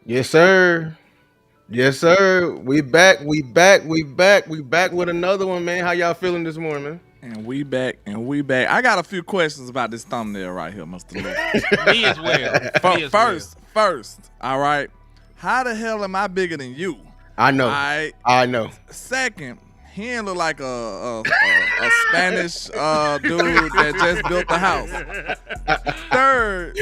Yes, sir. Yes, sir. We back. We back. We back. We back with another one, man. How y'all feeling this morning, And we back, and we back. I got a few questions about this thumbnail right here, Mr. Lee. Me as well. Me as well. First, all right. How the hell am I bigger than you? I know. All right. I know. Second, he ain't look like a Spanish dude that just built the house. Third,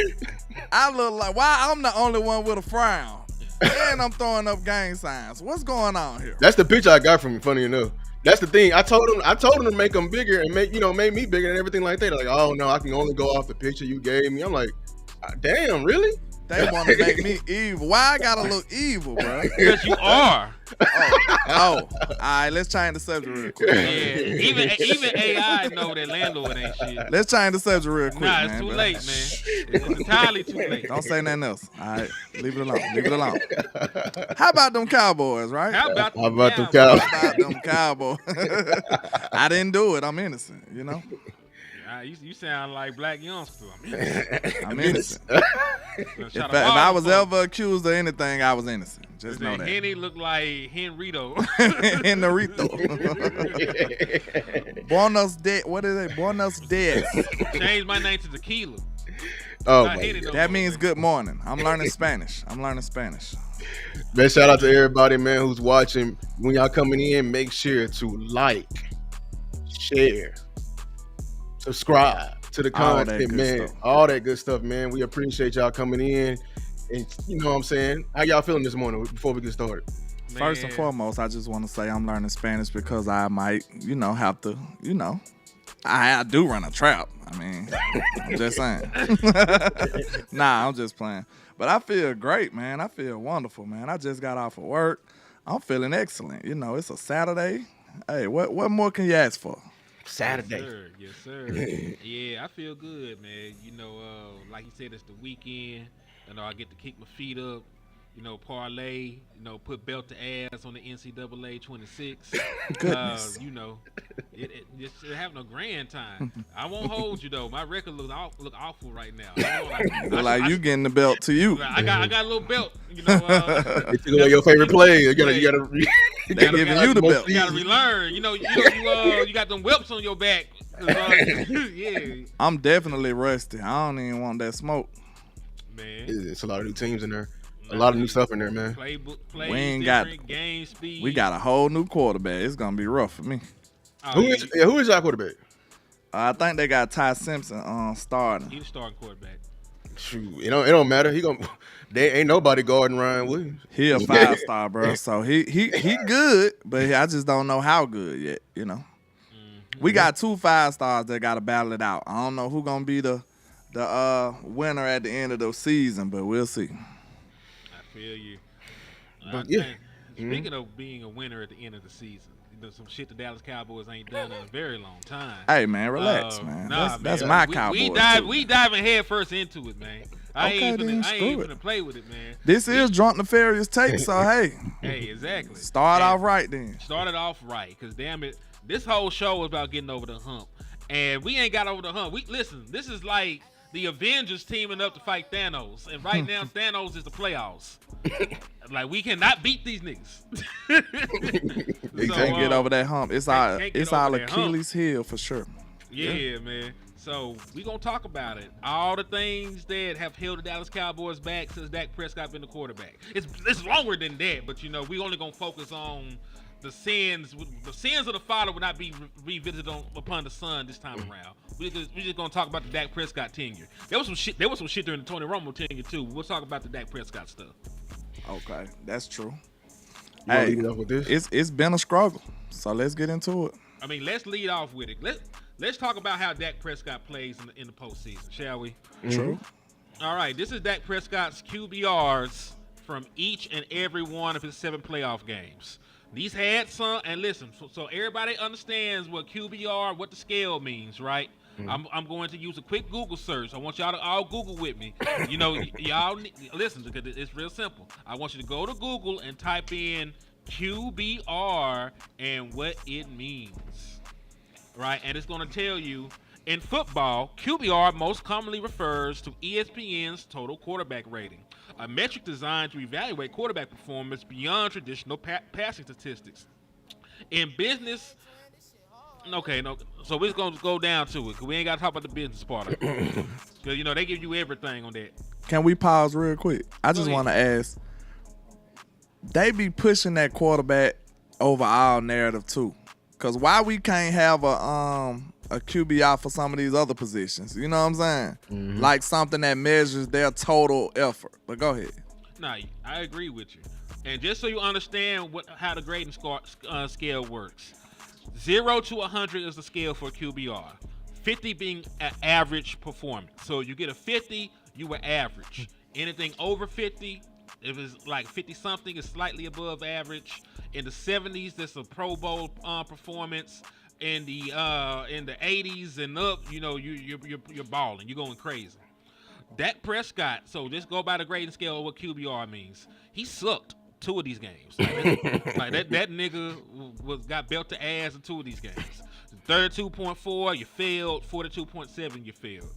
I look like why I'm the only one with a frown, and I'm throwing up gang signs. What's going on here? That's the picture I got from you. Funny enough, that's the thing. I told him to make them bigger and make me bigger and everything like that. Like, oh no, I can only go off the picture you gave me. I'm like, damn, really? They want to make me evil. Why I gotta look evil, bro? Because you are. All right, let's change the subject real quick. Yeah. Even AI know that landlord ain't shit. Let's change the subject real quick, Nah, it's man. too late, man. It's entirely too late. Don't say nothing else. All right, leave it alone. Leave it alone. How about them Cowboys, right? How about How about them Cowboys? Cowboys? How about them Cowboys? I didn't do it. I'm innocent, you know? You sound like Black Youngster. I'm innocent. If If I was ever accused of anything, I was innocent. Just know that. Henny look like Henrito. Henrito. Buenos Dias. What is it? Buenos Dias. Change my name to Tequila. Oh Not my Henny God. no That more, means man. good morning. I'm learning Spanish. Man, shout out to everybody, man, who's watching. When y'all coming in, make sure to like, share, subscribe to the All that content, good man. stuff. All that good stuff, man. We appreciate y'all coming in. And you know what I'm saying? How y'all feeling this morning before we get started? First and Man. foremost, I just want to say I'm learning Spanish because I might, have to, I do run a trap. I mean, I'm just saying. Nah, I'm just playing. But I feel great, man. I feel wonderful, man. I just got off of work. I'm feeling excellent. It's a Saturday. Hey, what more can you ask for? Saturday. Yes, sir. Yeah, I feel good, man. Like you said, it's the weekend. I get to kick my feet up. Parlay. Put belt to ass on the NCAA 26. Goodness. It's having a grand time. I won't hold you though. My record look awful right now. Look like you getting the belt to you. I got a little belt. They took away your favorite play. You gotta They giving you the belt. You gotta relearn. You got them whelps on your back. Yeah, I'm definitely rusty. I don't even want that smoke. man. It's a lot of new teams in there. A lot of new stuff in there, man. Playbook, We ain't got- game speed. We got a whole new quarterback. It's gonna be rough for me. Oh, Who is y'all quarterback? I think they got Ty Simpson starting. He's the starting quarterback. Shoot, it don't matter. They ain't nobody guarding Ryan Williams. He a 5-star, bro. So he good, but I just don't know how good yet. We got 2 5-stars that got to battle it out. I don't know who gonna be the winner at the end of the season, but we'll see. I feel you. But yeah. Speaking of being a winner at the end of the season, some shit the Dallas Cowboys ain't done in a very long time. Hey man, relax, man. That's my Cowboys. We diving head first into it, man. I Okay, ain't then even screw gonna it. play with it, man. This is drunk nefarious take, so hey, Hey, exactly. start And off right then. Started off right, cause damn it, this whole show was about getting over the hump, and we ain't got over the hump. Listen, this is like the Avengers teaming up to fight Thanos, and right now Thanos is the playoffs. Like we cannot beat these niggas. They Can't get over that hump. It's our can't get it's over our that hump. Achilles heel for sure. Yeah, man. So we gonna talk about it. All the things that have held the Dallas Cowboys back since Dak Prescott been the quarterback. It's longer than that, but we only gonna focus on the sins. The sins of the father will not be revisited upon the son this time around. We just gonna talk about the Dak Prescott tenure. There was some shit during the Tony Romo tenure too. We'll talk about the Dak Prescott stuff. Okay, that's true. You wanna Hey, lead it off with this? it's been a struggle, so let's get into it. I mean, let's lead off with it. Let's talk about how Dak Prescott plays in the postseason, shall we? True. All right, this is Dak Prescott's QBRs from each and every one of his 7 playoff games. These had some, and listen, so everybody understands what QBR, what the scale means, right? I'm going to use a quick Google search. I want y'all to all Google with me. Y'all listen, because it's real simple. I want you to go to Google and type in QBR and what it means. Right, and it's going to tell you, In football, QBR most commonly refers to ESPN's total quarterback rating, a metric designed to evaluate quarterback performance beyond traditional passing statistics. In business, okay, no, so we're just gonna go down to it because we ain't got to talk about the business part of it. Because they give you everything on that. Can we pause real quick? I just Go ahead. want to ask. They be pushing that quarterback over our narrative too, cause why we can't have a QBR for some of these other positions? You know what I'm saying? Mm-hmm. Like something that measures their total effort. But go ahead. Nah, I agree with you. And just so you understand how the grading scale works, 0 to 100 is the scale for QBR. 50 being an average performance. So you get a 50, you were average. Anything over 50, if it's like 50 something, is slightly above average. In the 70s, that's a Pro Bowl performance. In the 80s and up, you're balling. You're going crazy. Dak Prescott. So just go by the grading scale of what QBR means. He sucked 2 of these games. Like that nigga got belt to ass in 2 of these games. 32.4, you failed. 42.7, you failed.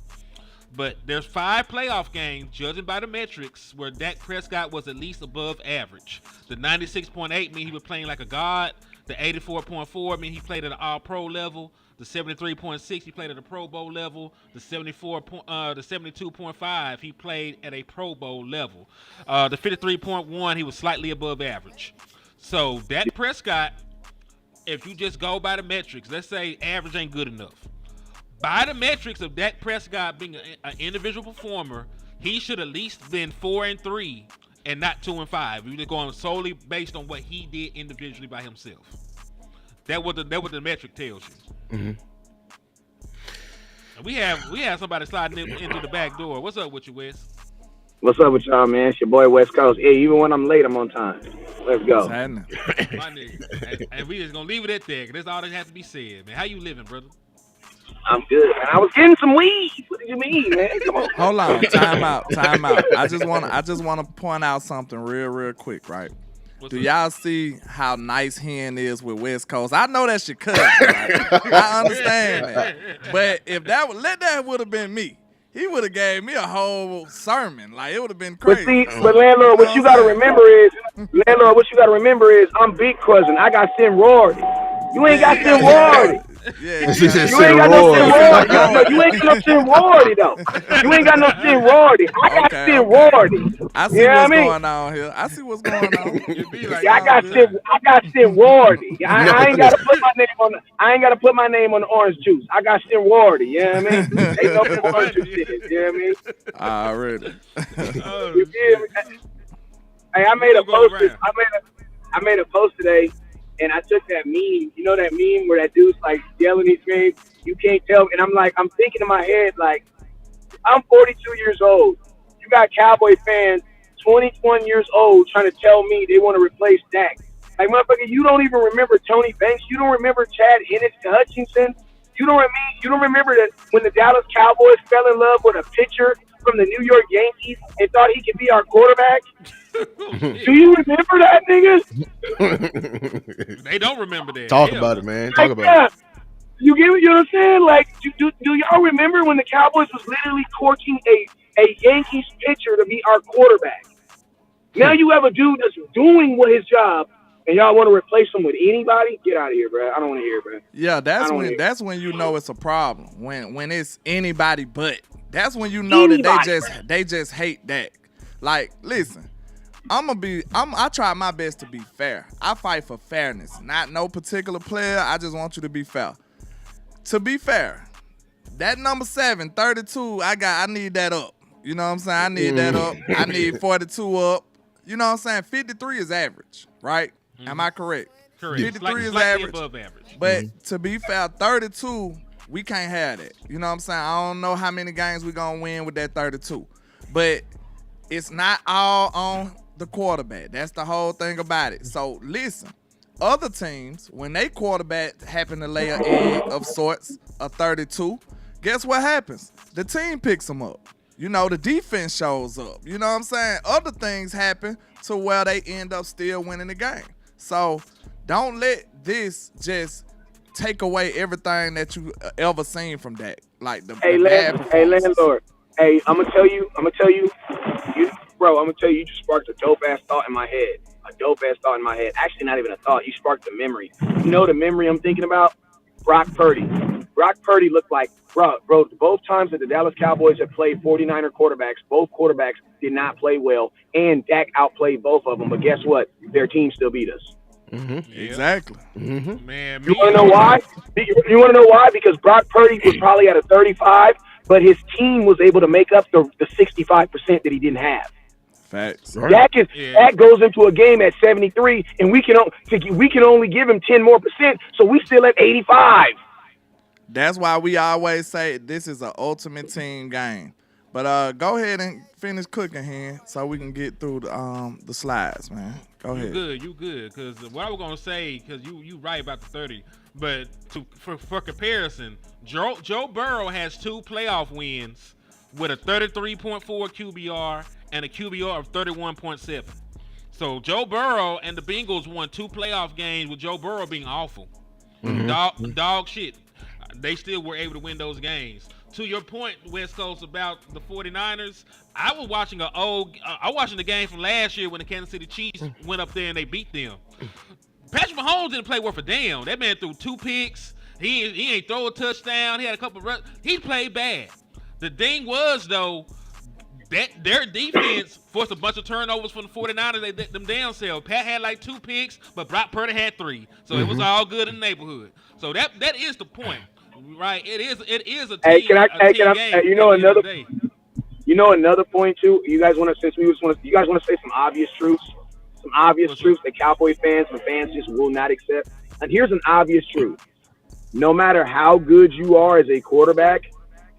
But there's 5 playoff games, judging by the metrics, where Dak Prescott was at least above average. The 96.8 mean he was playing like a god. The 84.4 mean he played at an all-pro level. The 73.6 he played at a Pro Bowl level. The 72.5 he played at a Pro Bowl level. The 53.1 he was slightly above average. So Dak Prescott, if you just go by the metrics, let's say average ain't good enough. By the metrics of Dak Prescott being an individual performer, he should at least been 4-3 and not 2-5. We're just going solely based on what he did individually by himself. That what the metric tells you. Mm-hmm. And we have somebody sliding into the back door. What's up with you, Wes? What's up with y'all, man? It's your boy West Coast. Hey, even when I'm late, I'm on time. Let's go. My nigga. And we just gonna leave it at that. 'Cause that's all that has to be said, man. How you living, brother? I'm good, man. I was getting some weed. What do you mean, man? Come on. Hold on, time out. I just want to point out something real quick, right? Do y'all see how nice Hen is with West Coast? I know that's your cousin, right? I understand that. But if that would have been me, he would have gave me a whole sermon. Like, it would have been crazy. But LandLord, what you gotta remember is, I'm big cousin. I got sorority. You ain't got sorority. Yeah, You ain't got no sorority. You ain't got no sorority though. You ain't got no sorority. I got sorority. I see what's going on here. I see what's going on. I got sorority. I ain't gotta put my name on the orange juice. I got sorority. You know what I mean? They know what orange juice is. You know what I mean? Already. You feel me? Hey, I made a post today. And I took that meme, you know that meme where that dude's like yelling these memes, you can't tell. And I'm thinking in my head, like, I'm 42 years old. You got Cowboy fans, 21 years old, trying to tell me they want to replace Dak. Like, motherfucker, you don't even remember Tony Banks. You don't remember Chad Hutchinson. You don't remember that when the Dallas Cowboys fell in love with a pitcher from the New York Yankees and thought he could be our quarterback? Do you remember that, niggas? They don't remember that. Talk about it, man. Talk about it. You get what I'm saying? Like, do y'all remember when the Cowboys was literally courting a Yankees pitcher to be our quarterback? Now you have a dude that's doing his job, and y'all want to replace him with anybody? Get out of here, bro. I don't want to hear, bro. Yeah, that's when you know it's a problem. When it's anybody but. That's when you know that they just hate Dak. Like, listen. I try my best to be fair. I fight for fairness, not no particular player. I just want you to be fair. To be fair, that number 7, 32, I need that up. You know what I'm saying? I need that up. I need 42 up. You know what I'm saying? 53 is average, right? Mm-hmm. Am I correct? Correct. 53 is average. Above average. But to be fair, 32, we can't have that. You know what I'm saying? I don't know how many games we gonna win with that 32. But it's not all on the quarterback. That's the whole thing about it. So listen, other teams, when they quarterback happen to lay an egg of sorts, a 32, guess what happens? The team picks them up. You know, the defense shows up. You know what I'm saying? Other things happen to where they end up still winning the game. So don't let this just take away everything that you ever seen from Dak. like the Hey, bad performances. landlord. Hey, I'm gonna tell you, you just sparked a dope ass thought in my head. Actually, not even a thought. You sparked a memory. You know the memory I'm thinking about? Brock Purdy. Brock Purdy looked like, bro, both times that the Dallas Cowboys have played 49er quarterbacks, both quarterbacks did not play well, and Dak outplayed both of them. But guess what? Their team still beat us. Exactly. Man, You want to know why? You want to know why? Because Brock Purdy was probably at a 35, but his team was able to make up the 65% that he didn't have. Facts. Right. Dak goes into a game at 73, and we can only give him 10 more percent, so we still at 85. That's why we always say this is an ultimate team game. But go ahead and finish cooking here so we can get through the slides, man. Go ahead. You good. Because what I was going to say, because you right about the 30, but for comparison, Joe Burrow has 2 playoff wins with a 33.4 QBR and a QBR of 31.7. So Joe Burrow and the Bengals won 2 playoff games with Joe Burrow being awful. Dog shit. They still were able to win those games. To your point, West Coast, about the 49ers, I was watching the game from last year when the Kansas City Chiefs went up there and they beat them. Patrick Mahomes didn't play worth a damn. That man threw 2 picks. He ain't throw a touchdown. He had a couple of runs. He played bad. The thing was, though, that their defense forced a bunch of turnovers from the 49ers. They let them down sell. Pat had like 2 picks, but Brock Purdy had 3. So it was all good in the neighborhood. So that is the point. Right, it is a team. Hey, can I? Game you know another point too. You guys want to say some obvious truths, that Cowboy fans and fans just will not accept. And here's an obvious truth: no matter how good you are as a quarterback,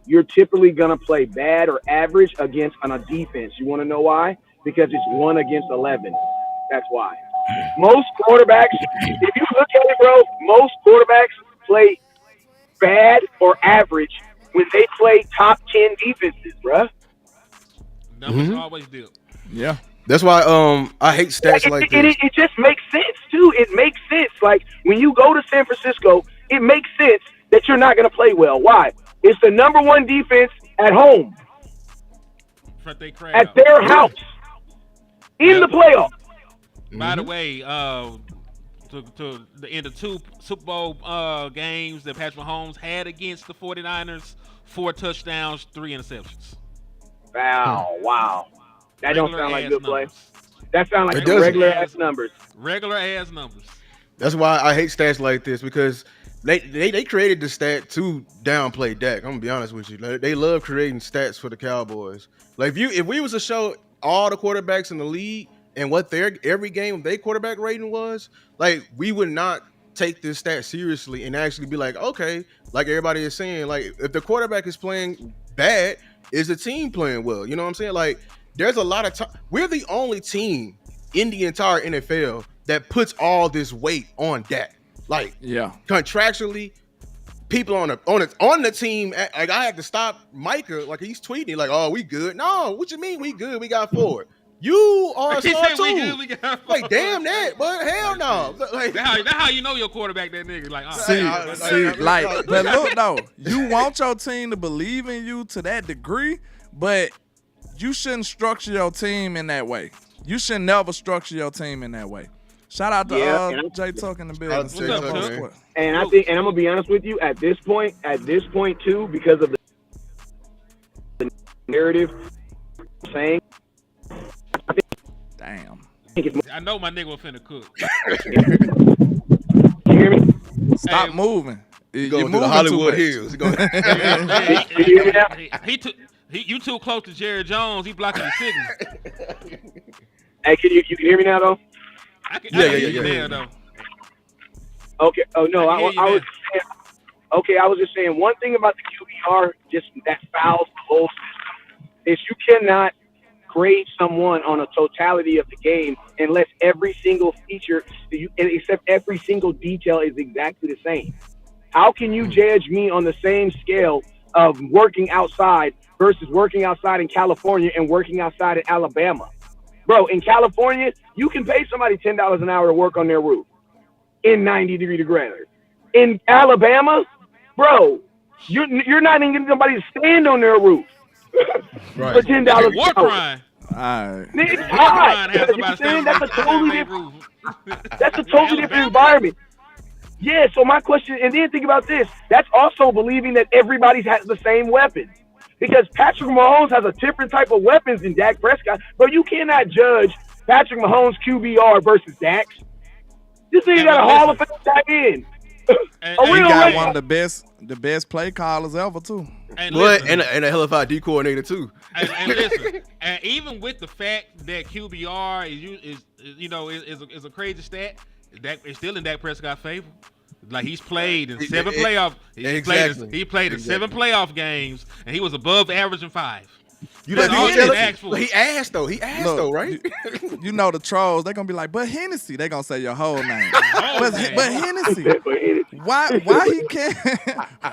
you're typically gonna play bad or average against on a defense. You want to know why? Because it's 1 against 11. That's why. Most quarterbacks, if you look at it, bro, most quarterbacks play bad or average when they play top 10 defenses, bruh. Numbers always do. Yeah. That's why I hate stats like this. It just makes sense too. It makes sense. Like when you go to San Francisco, it makes sense that you're not going to play well. Why? It's the number 1 defense at home, at their house, in the playoffs. By the way, to the end of 2 Super Bowl games that Patrick Mahomes had against the 49ers, 4 touchdowns, 3 interceptions. Wow. That don't sound like good play. Numbers. That sounds like regular ass numbers. Regular ass numbers. That's why I hate stats like this, because they created the stat to downplay Dak. I'm gonna be honest with you. They love creating stats for the Cowboys. Like if we was to show all the quarterbacks in the league and what every game their quarterback rating was, like we would not take this stat seriously and actually be like, okay, like everybody is saying, like if the quarterback is playing bad, is the team playing well? You know what I'm saying? Like there's a lot of time. We're the only team in the entire NFL that puts all this weight on Dak. Like contractually, people on the team, like I had to stop Micah. Like he's tweeting like, "Oh, we good." No, what you mean we good? We got 4. You are smart too. We got 4. Like damn that, but hell no. Like that's how you know your quarterback that nigga. Like but look though, you want your team to believe in you to that degree, but you shouldn't structure your team in that way. You should never structure your team in that way. Shout out to Jay Tuck in the building. And I think, and I'm gonna be honest with you, at this point too, because of the narrative saying, I know my nigga was finna cook. You hear me? Stop moving. You're going through the Hollywood Hills. You hear me now? You too close to Jerry Jones. He blocking your signal. Hey, you can hear me now though? I can hear you now though. Okay. Oh no, I was just saying one thing about the QBR, just that fouls the whole system, is you cannot grade someone on a totality of the game unless every single feature, except every single detail, is exactly the same. How can you judge me on the same scale of working outside versus working outside in California and working outside in Alabama? Bro, in California, you can pay somebody $10 an hour to work on their roof in 90-degree weather. In Alabama, bro, You're not even getting somebody to stand on their roof for Right. $10 That's a an war hour. crime. All right. It's War hot. crime to have You somebody saying standing that's a totally their different. roof. That's a totally different environment. Yeah. So my question, and then think about this. That's also believing that everybody has the same weapons. Because Patrick Mahomes has a different type of weapons than Dak Prescott, but you cannot judge Patrick Mahomes QBR versus Dak's. This nigga Hey, got but a Hall of listen, Fame tight end. and, A He and, real got and, one legend. of the best play callers ever too. and But listen, and a hell of a D coordinator too. and listen, and even with the fact that QBR is a crazy stat, that it's still in Dak Prescott's favor. Like he's played in seven playoff. Exactly. He played in 7 playoff games, and he was above average in 5. You That's let all me he tell didn't it. ask for. But he asked though. He asked Look, though, right? You know the trolls, they're gonna be like, but Hennessy, they gonna say your whole name. Whole but, name. but Hennessy, But Hennessy, why he can't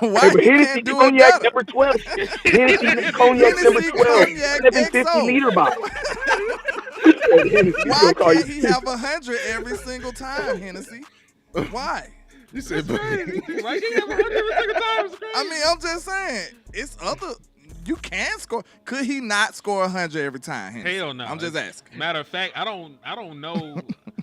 but he Hennessy can't do it Cognac better? number 12. Hennessy Cognac number Hennessy 12. Cognac 750 XO. liter bottle. Why can't he have 100 every single time, Hennessy? Why? You said, Crazy. Why he have 100 every single time? It's crazy. I mean, I'm just saying, it's other. You can score. Could he not score 100 every time? Hennessy? Hell no. I'm just asking. Matter of fact, I don't know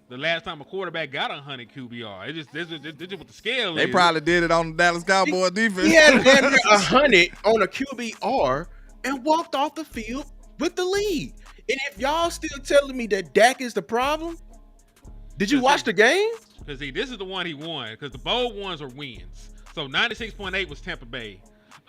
the last time a quarterback got 100 QBR. This is what the scale They is. probably did it on the Dallas Cowboys defense. he had 100 on a QBR and walked off the field with the lead. And if y'all still telling me that Dak is the problem, did you watch the game? Because this is the one he won. Because the bold ones are wins. So 96.8 was Tampa Bay.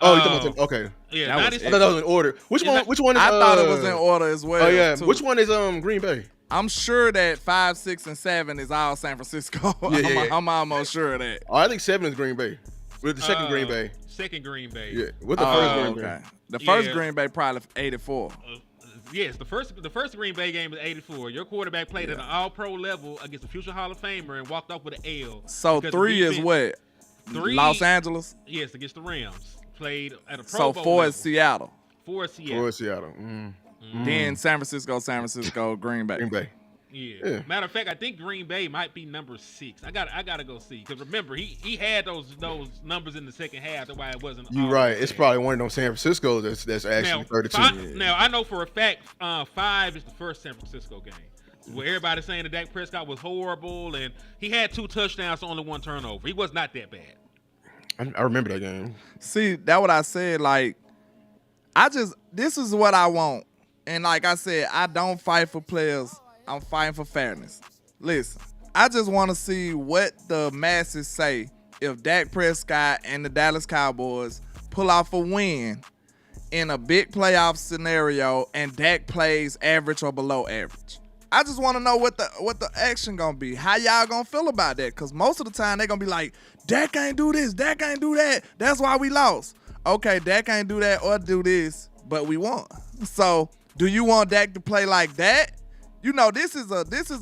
Oh, you talking about okay. Yeah, That was 96. I thought that was in order. Which Is one? that- Which one is? I thought it was in order as well. Oh yeah. too. Which one is Green Bay? I'm sure that 5, 6, and 7 is all San Francisco. Yeah. I'm almost sure of that. Oh, I think 7 is Green Bay. With the second Green Bay. Second Green Bay. Yeah. With the first Green Bay. Okay. The first Yeah. Green Bay probably 84. Yes, the first Green Bay game was 84. Your quarterback played at an All-Pro level against a future Hall of Famer and walked off with an L. So because the 3 is defense- what? 3 Los Angeles. Yes, against the Rams. Played at a Pro So Bowl 4 level. is Seattle. 4 is Seattle. Or Seattle. Then San Francisco, Green Bay. Green Bay. Yeah. Matter of fact, I think Green Bay might be number 6. I gotta go see because remember he had those numbers in the second half. That's why it wasn't. You're all right. the It's same. probably one of them San Francisco that's actually 32. Now I know for a fact 5 is the first San Francisco game where everybody's saying that Dak Prescott was horrible and he had 2 touchdowns to only 1 turnover. He was not that bad. I remember that game. See, that's what I said. Like, this is what I want. And like I said, I don't fight for players. I'm fighting for fairness. Listen, I just want to see what the masses say if Dak Prescott and the Dallas Cowboys pull off a win in a big playoff scenario and Dak plays average or below average. I just want to know what the action gonna be. How y'all gonna feel about that? Because most of the time they gonna be like, Dak ain't do this, Dak ain't do that. That's why we lost. Okay, Dak ain't do that or do this, but we won. So do you want Dak to play like that? You know, this is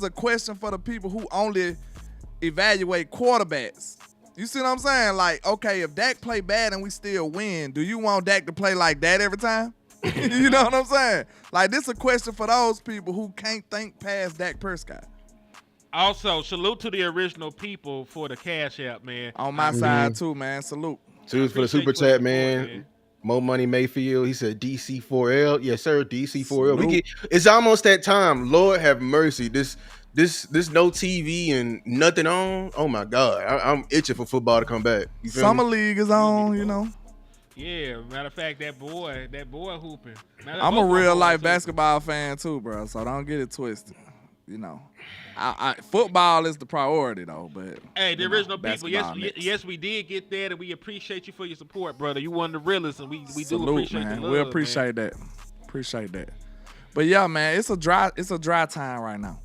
a question for the people who only evaluate quarterbacks. You see what I'm saying? Like, okay, if Dak play bad and we still win, do you want Dak to play like that every time? You know what I'm saying? Like, this is a question for those people who can't think past Dak Prescott. Also, salute to the original people for the Cash App, man. On my side, too, man. Salute. Cheers for the super chat, man. Mo Money Mayfield. He said DC4L. Yes, sir. DC4L. It's almost that time. Lord have mercy. This no TV and nothing on. Oh my God. I'm itching for football to come back. You feel Summer me? League is on, you know. Yeah, matter of fact, that boy hooping. I'm a real life basketball fan too, bro. So don't get it twisted. You know, football is the priority though. But hey, the original people, basketball next. yes, we did get that, and we appreciate you for your support, brother. You one of the realest, and we do Salute, appreciate man. the love, We appreciate that. Appreciate that. But yeah, man, it's a dry time right now.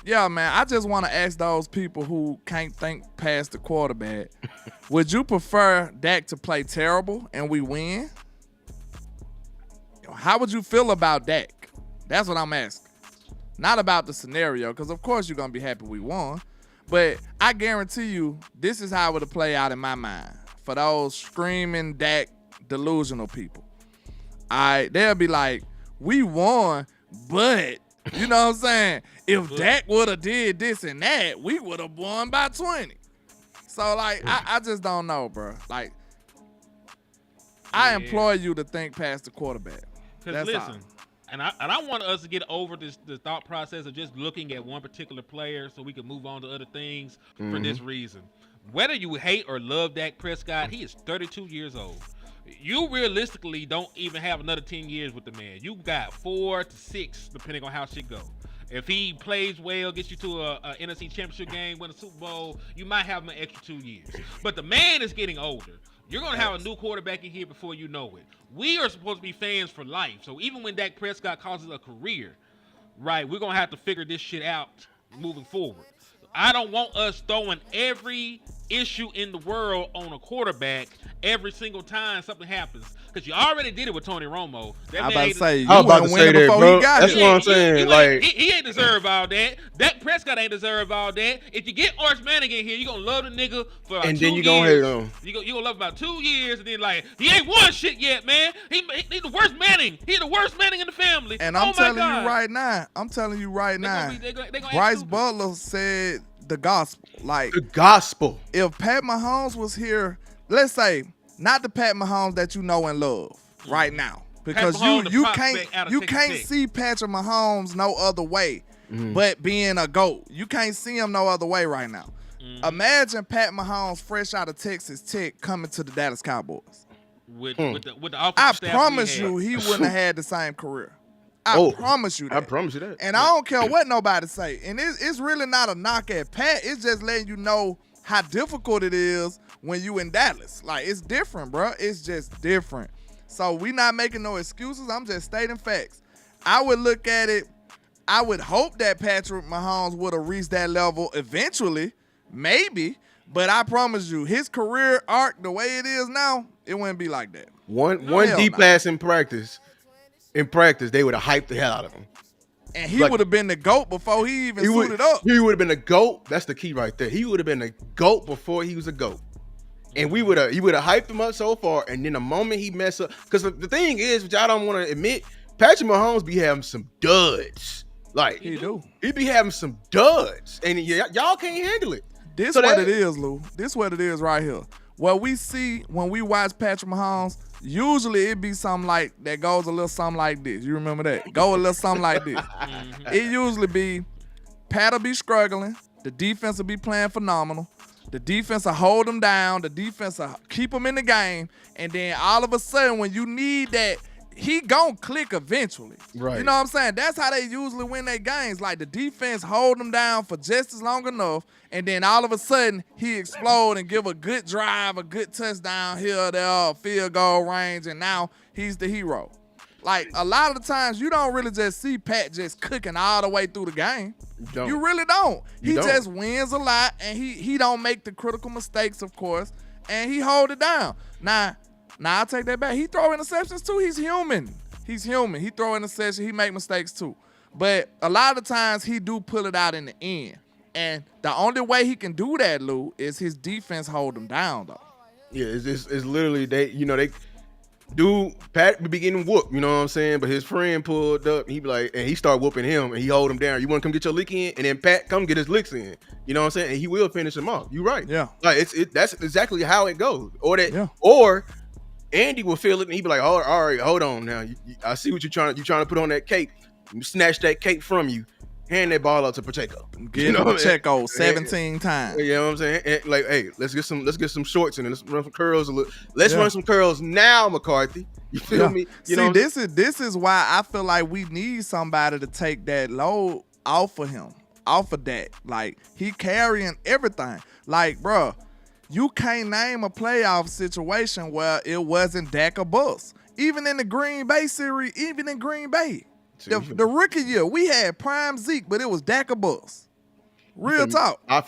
Yeah, man, I just want to ask those people who can't think past the quarterback. Would you prefer Dak to play terrible and we win? How would you feel about Dak? That's what I'm asking. Not about the scenario, because of course you're going to be happy we won. But I guarantee you, this is how it would play out in my mind. For those screaming Dak delusional people. They'll be like, we won, but, you know what I'm saying? If Dak would have did this and that, we would have won by 20. So, like, I just don't know, bro. Like, I implore you to think past the quarterback. Because That's listen, and I want us to get over the thought process of just looking at one particular player so we can move on to other things for this reason. Whether you hate or love Dak Prescott, he is 32 years old. You realistically don't even have another 10 years with the man. You got 4 to 6, depending on how shit go. If he plays well, gets you to a NFC Championship game, win a Super Bowl, you might have him an extra 2 years. But the man is getting older. You're going to have a new quarterback in here before you know it. We are supposed to be fans for life. So even when Dak Prescott causes a career, right, we're going to have to figure this shit out moving forward. I don't want us throwing every issue in the world on a quarterback every single time something happens. Because you already did it with Tony Romo. That I man about to ain't- say, you I was about to went say winning that, before bro. he got That's here. what I'm saying. Like, he ain't deserve all that. Dak Prescott ain't deserve all that. If you get Arch Manning in here, you're going to love the nigga for about and 2 then you years. gonna hate on him. You gonna love him about 2 years, and then like he ain't won shit yet, man. He's the worst Manning. He's the worst Manning in the family. And Oh I'm my telling God. you right now, They gonna act Bryce stupid. Butler said the gospel. Like, The gospel. if Pat Mahomes was here, let's say, not the Pat Mahomes that you know and love right now. Because Mahomes, the you prospect out of you Texas can't Tech. see Patrick Mahomes no other way but being a GOAT. You can't see him no other way right now. Imagine Pat Mahomes fresh out of Texas Tech coming to the Dallas Cowboys. with the offensive I staff we promise had. you he wouldn't have had the same career. I promise you that. I promise you that. And I don't care what nobody say. And it's really not a knock at Pat. It's just letting you know how difficult it is when you in Dallas. Like, it's different, bro. It's just different. So we not making no excuses. I'm just stating facts. I would look at it. I would hope that Patrick Mahomes would have reached that level eventually, maybe. But I promise you, his career arc, the way it is now, it wouldn't be like that. One hell deep no. pass in practice, they would have hyped the hell out of him. And he Like- would have been the GOAT before he even He suited up. would have been a GOAT. That's the key right there. He would have been a GOAT before he was a GOAT. And he would have hyped him up so far. And then the moment he mess up, because the thing is, which I don't want to admit, Patrick Mahomes be having some duds. Like, He do. he be having some duds. And y'all can't handle it. This So what that- it is, Lou. This what it is right here. What we see when we watch Patrick Mahomes, usually it be something like that goes a little something like this. You remember that? Go a little something like this. It usually be Pat will be struggling. The defense will be playing phenomenal. The defense will hold them down. The defense will keep them in the game. And then all of a sudden, when you need that, he gon' click eventually. Right. You know what I'm saying? That's how they usually win their games. Like, the defense hold them down for just as long enough, and then all of a sudden he explode and give a good drive, a good touchdown here, there, field goal range, and now he's the hero. Like, a lot of the times you don't really just see Pat just cooking all the way through the game. don't. You really don't. You He don't. just wins a lot, and he don't make the critical mistakes, of course, and he hold it down. Now I'll take that back. He throw interceptions too. He's human. He throw interceptions. He make mistakes too. But a lot of the times he do pull it out in the end. And the only way he can do that, Lou, is his defense hold him down, though. Yeah, it's literally they Pat be getting whooped, you know what I'm saying? But his friend pulled up, he be like, and he started whooping him, and he hold him down. You want to come get your lick in, and then Pat come get his licks in. You know what I'm saying? And he will finish him off. You right? Yeah. Like that's exactly how it goes. Yeah. Or Andy will feel it, and he be like, all right, hold on now. I see what you're trying to put on that cape. Snatch that cape from you. Hand that ball out to Pacheco. Get Pacheco 17 times. You know what I'm saying? And like, hey, let's get some shorts in and let's run some curls a little. Let's Yeah. run some curls now, McCarthy. You feel me? You know, this is why I feel like we need somebody to take that load off of him, off of that. Like, he carrying everything. Like, bro, you can't name a playoff situation where it wasn't Dak or Bus. Even in the Green Bay series, even in Green Bay. The rookie year, we had prime Zeke, but it was Dak or Bus. Real talk. I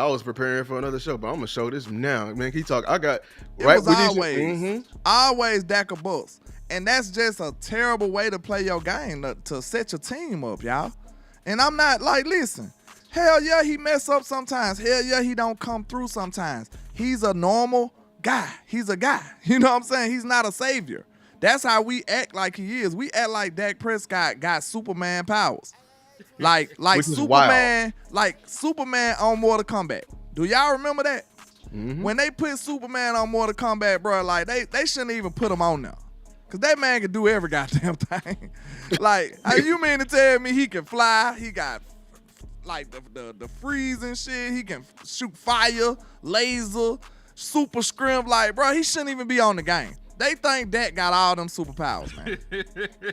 was preparing for another show, but I'm gonna show this now. Man, he talk. I got It right was with always Dak or Bus. And that's just a terrible way to play your game, to set your team up, y'all. And I'm not like, listen, hell yeah, he mess up sometimes. Hell yeah, he don't come through sometimes. He's a normal guy. He's a guy. You know what I'm saying? He's not a savior. That's how we act like he is. We act like Dak Prescott got Superman powers. Like Which is Superman, like Superman on Mortal Kombat. Do y'all remember that? When they put Superman on Mortal Kombat, bro, like they shouldn't even put him on there. Cause that man can do every goddamn thing. Like, you mean to tell me he can fly? He got like the freeze and shit. He can shoot fire, laser, super scrimp. Like, bro, he shouldn't even be on the game. They think Dak got all them superpowers, man.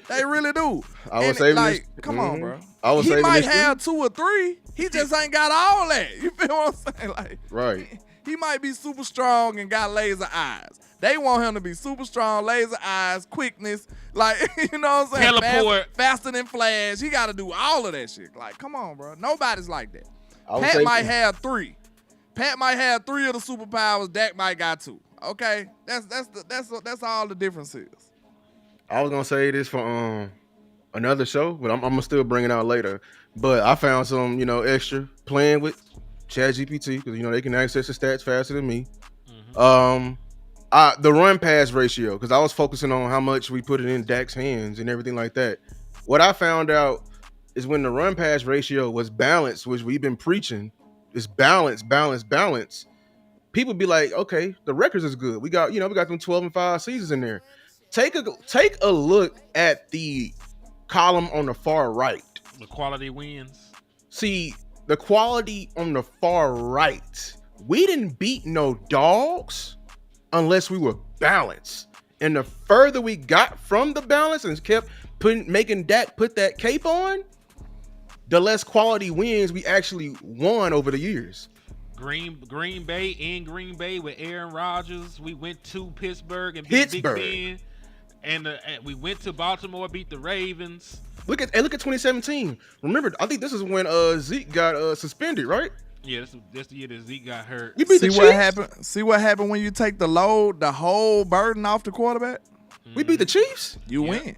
They really do. I was saying, like, come on, bro. I He might have 2 or 3. He just ain't got all that. You feel what I'm saying? Like, right. He might be super strong and got laser eyes. They want him to be super strong, laser eyes, quickness, like, you know what I'm saying? Teleport. Faster than Flash. He got to do all of that shit. Like, come on, bro. Nobody's like that. I would Pat say- might have 3. Pat might have 3 of the superpowers. Dak might got 2. Okay, that's all the difference is. I was gonna say this for another show, but I'm gonna still bring it out later. But I found some, extra playing with ChatGPT because they can access the stats faster than me. The run pass ratio, because I was focusing on how much we put it in Dak's hands and everything like that. What I found out is when the run pass ratio was balanced, which we've been preaching, is balance. People be like, okay, the records is good. We got them 12-5 seasons in there. Take a look at the column on the far right. The quality wins. See, the quality on the far right. We didn't beat no dogs unless we were balanced. And the further we got from the balance and kept making Dak put that cape on, the less quality wins we actually won over the years. Green Bay with Aaron Rodgers. We went to Pittsburgh and beat Big Ben. And we went to Baltimore, beat the Ravens. Look at 2017. Remember, I think this is when Zeke got suspended, right? Yeah, that's the year that Zeke got hurt. We beat the Chiefs. See what happened when you take the whole burden off the quarterback? We beat the Chiefs. You win.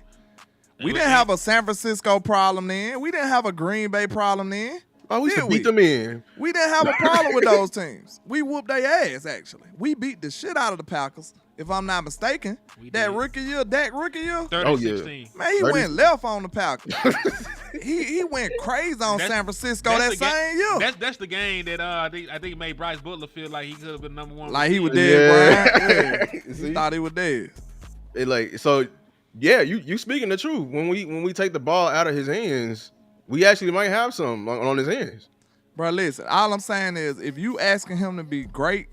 We didn't have a San Francisco problem then. We didn't have a Green Bay problem then. Oh, we should beat them in. We didn't have a problem with those teams. We whooped their ass, actually. We beat the shit out of the Packers, if I'm not mistaken. Dak rookie year. 30-16. Man, he went left on the Packers. he went crazy on San Francisco that same year. That's the game that I think made Bryce Butler feel like he could have been number 1. Like he was dead, Brian. Yeah. He thought he was dead. You speaking the truth. When we take the ball out of his hands, we actually might have some on his hands. Bro, listen, all I'm saying is if you asking him to be great,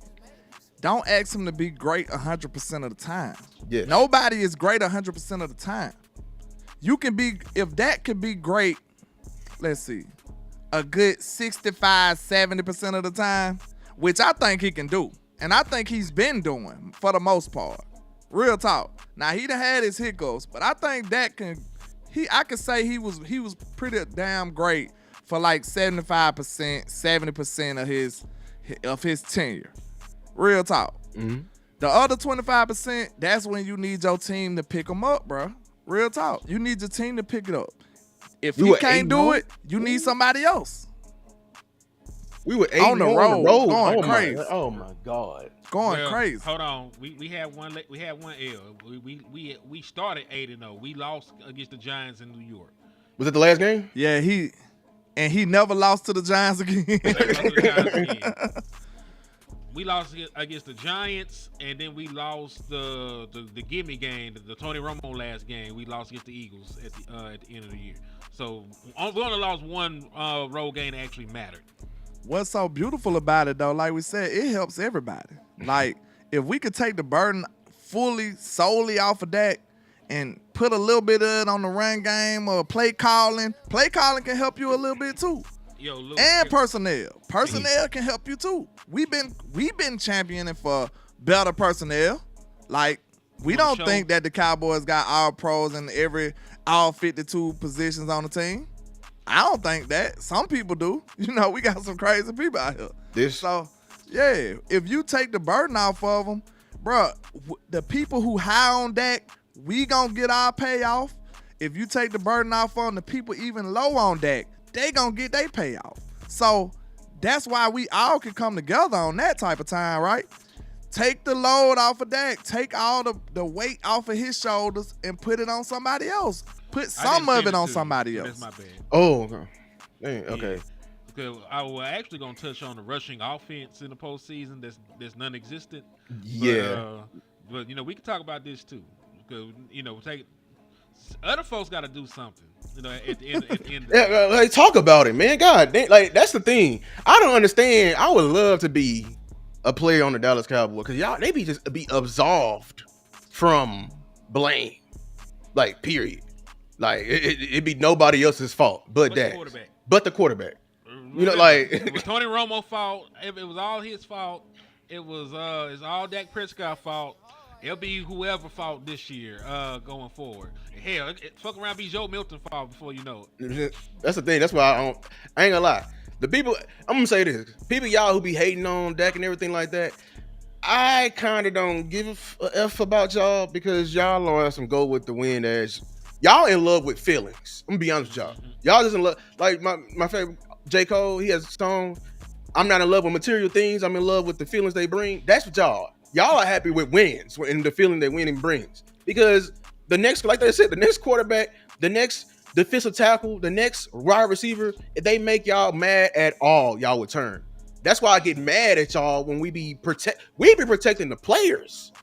don't ask him to be great 100% of the time. Yes. Nobody is great 100% of the time. You can be, if Dak could be great, let's see, a good 65, 70% of the time, which I think he can do. And I think he's been doing for the most part. Real talk. Now, he done had his hiccups, but I think Dak can, I could say he was pretty damn great for like 75%, 70% of his tenure. Real talk. Mm-hmm. The other 25%, that's when you need your team to pick them up, bro. Real talk. You need your team to pick it up. If you can't do it, you need somebody else. We were 8 on the road, going crazy. Oh my God, going crazy. Hold on, we had one L. We started 8-0. We lost against the Giants in New York. Was it the last game? Yeah, he never lost to the Giants again. We lost against the Giants, and then we lost the gimme game, the Tony Romo last game. We lost against the Eagles at the end of the year. So we only lost one road game that actually mattered. What's so beautiful about it, though, like we said, it helps everybody. Like, if we could take the burden solely off of Dak and put a little bit of it on the run game or play calling can help you a little bit too. And personnel can help you too. We've been championing for better personnel. Like, we don't think that the Cowboys got all pros in all 52 positions on the team. I don't think that. Some people do. We got some crazy people out here. So, yeah, if you take the burden off of them, bro, the people who high on Dak, we gonna get our payoff. If you take the burden off on the people even low on Dak, they gonna get their payoff. So that's why we all can come together on that type of time, right? Take the load off of Dak. Take all the weight off of his shoulders and put it on somebody else. Put some of it on somebody else. That's my bad. Oh, okay. Dang, okay. Because I was actually gonna touch on the rushing offense in the postseason. That's non-existent. Yeah. But we can talk about this too. Because other folks got to do something. At the end. At the end of the Yeah, day. like talk about it, man. God, like that's the thing. I don't understand. I would love to be a player on the Dallas Cowboys because y'all they be absolved from blame. Like period. Like it be nobody else's fault but the Dak. quarterback. But the quarterback. Remember, like it was Tony Romo's fault. It was all his fault. It's all Dak Prescott's fault. It'll be whoever fault this year going forward. Hell, fuck around be Joe Milton's fault before you know it. That's the thing. That's why I ain't gonna lie. The people I'm gonna say this. People y'all who be hating on Dak and everything like that. I kind of don't give a F about y'all because y'all on some go with the wind as y'all in love with feelings. I'm gonna be honest with y'all. Y'all just in love. Like my favorite J. Cole, he has a song. I'm not in love with material things. I'm in love with the feelings they bring. That's what y'all are. Y'all are happy with wins and the feeling that winning brings. Because the next, like they said, the next quarterback, the next defensive tackle, the next wide receiver, if they make y'all mad at all, y'all would turn. That's why I get mad at y'all when we be protecting the players.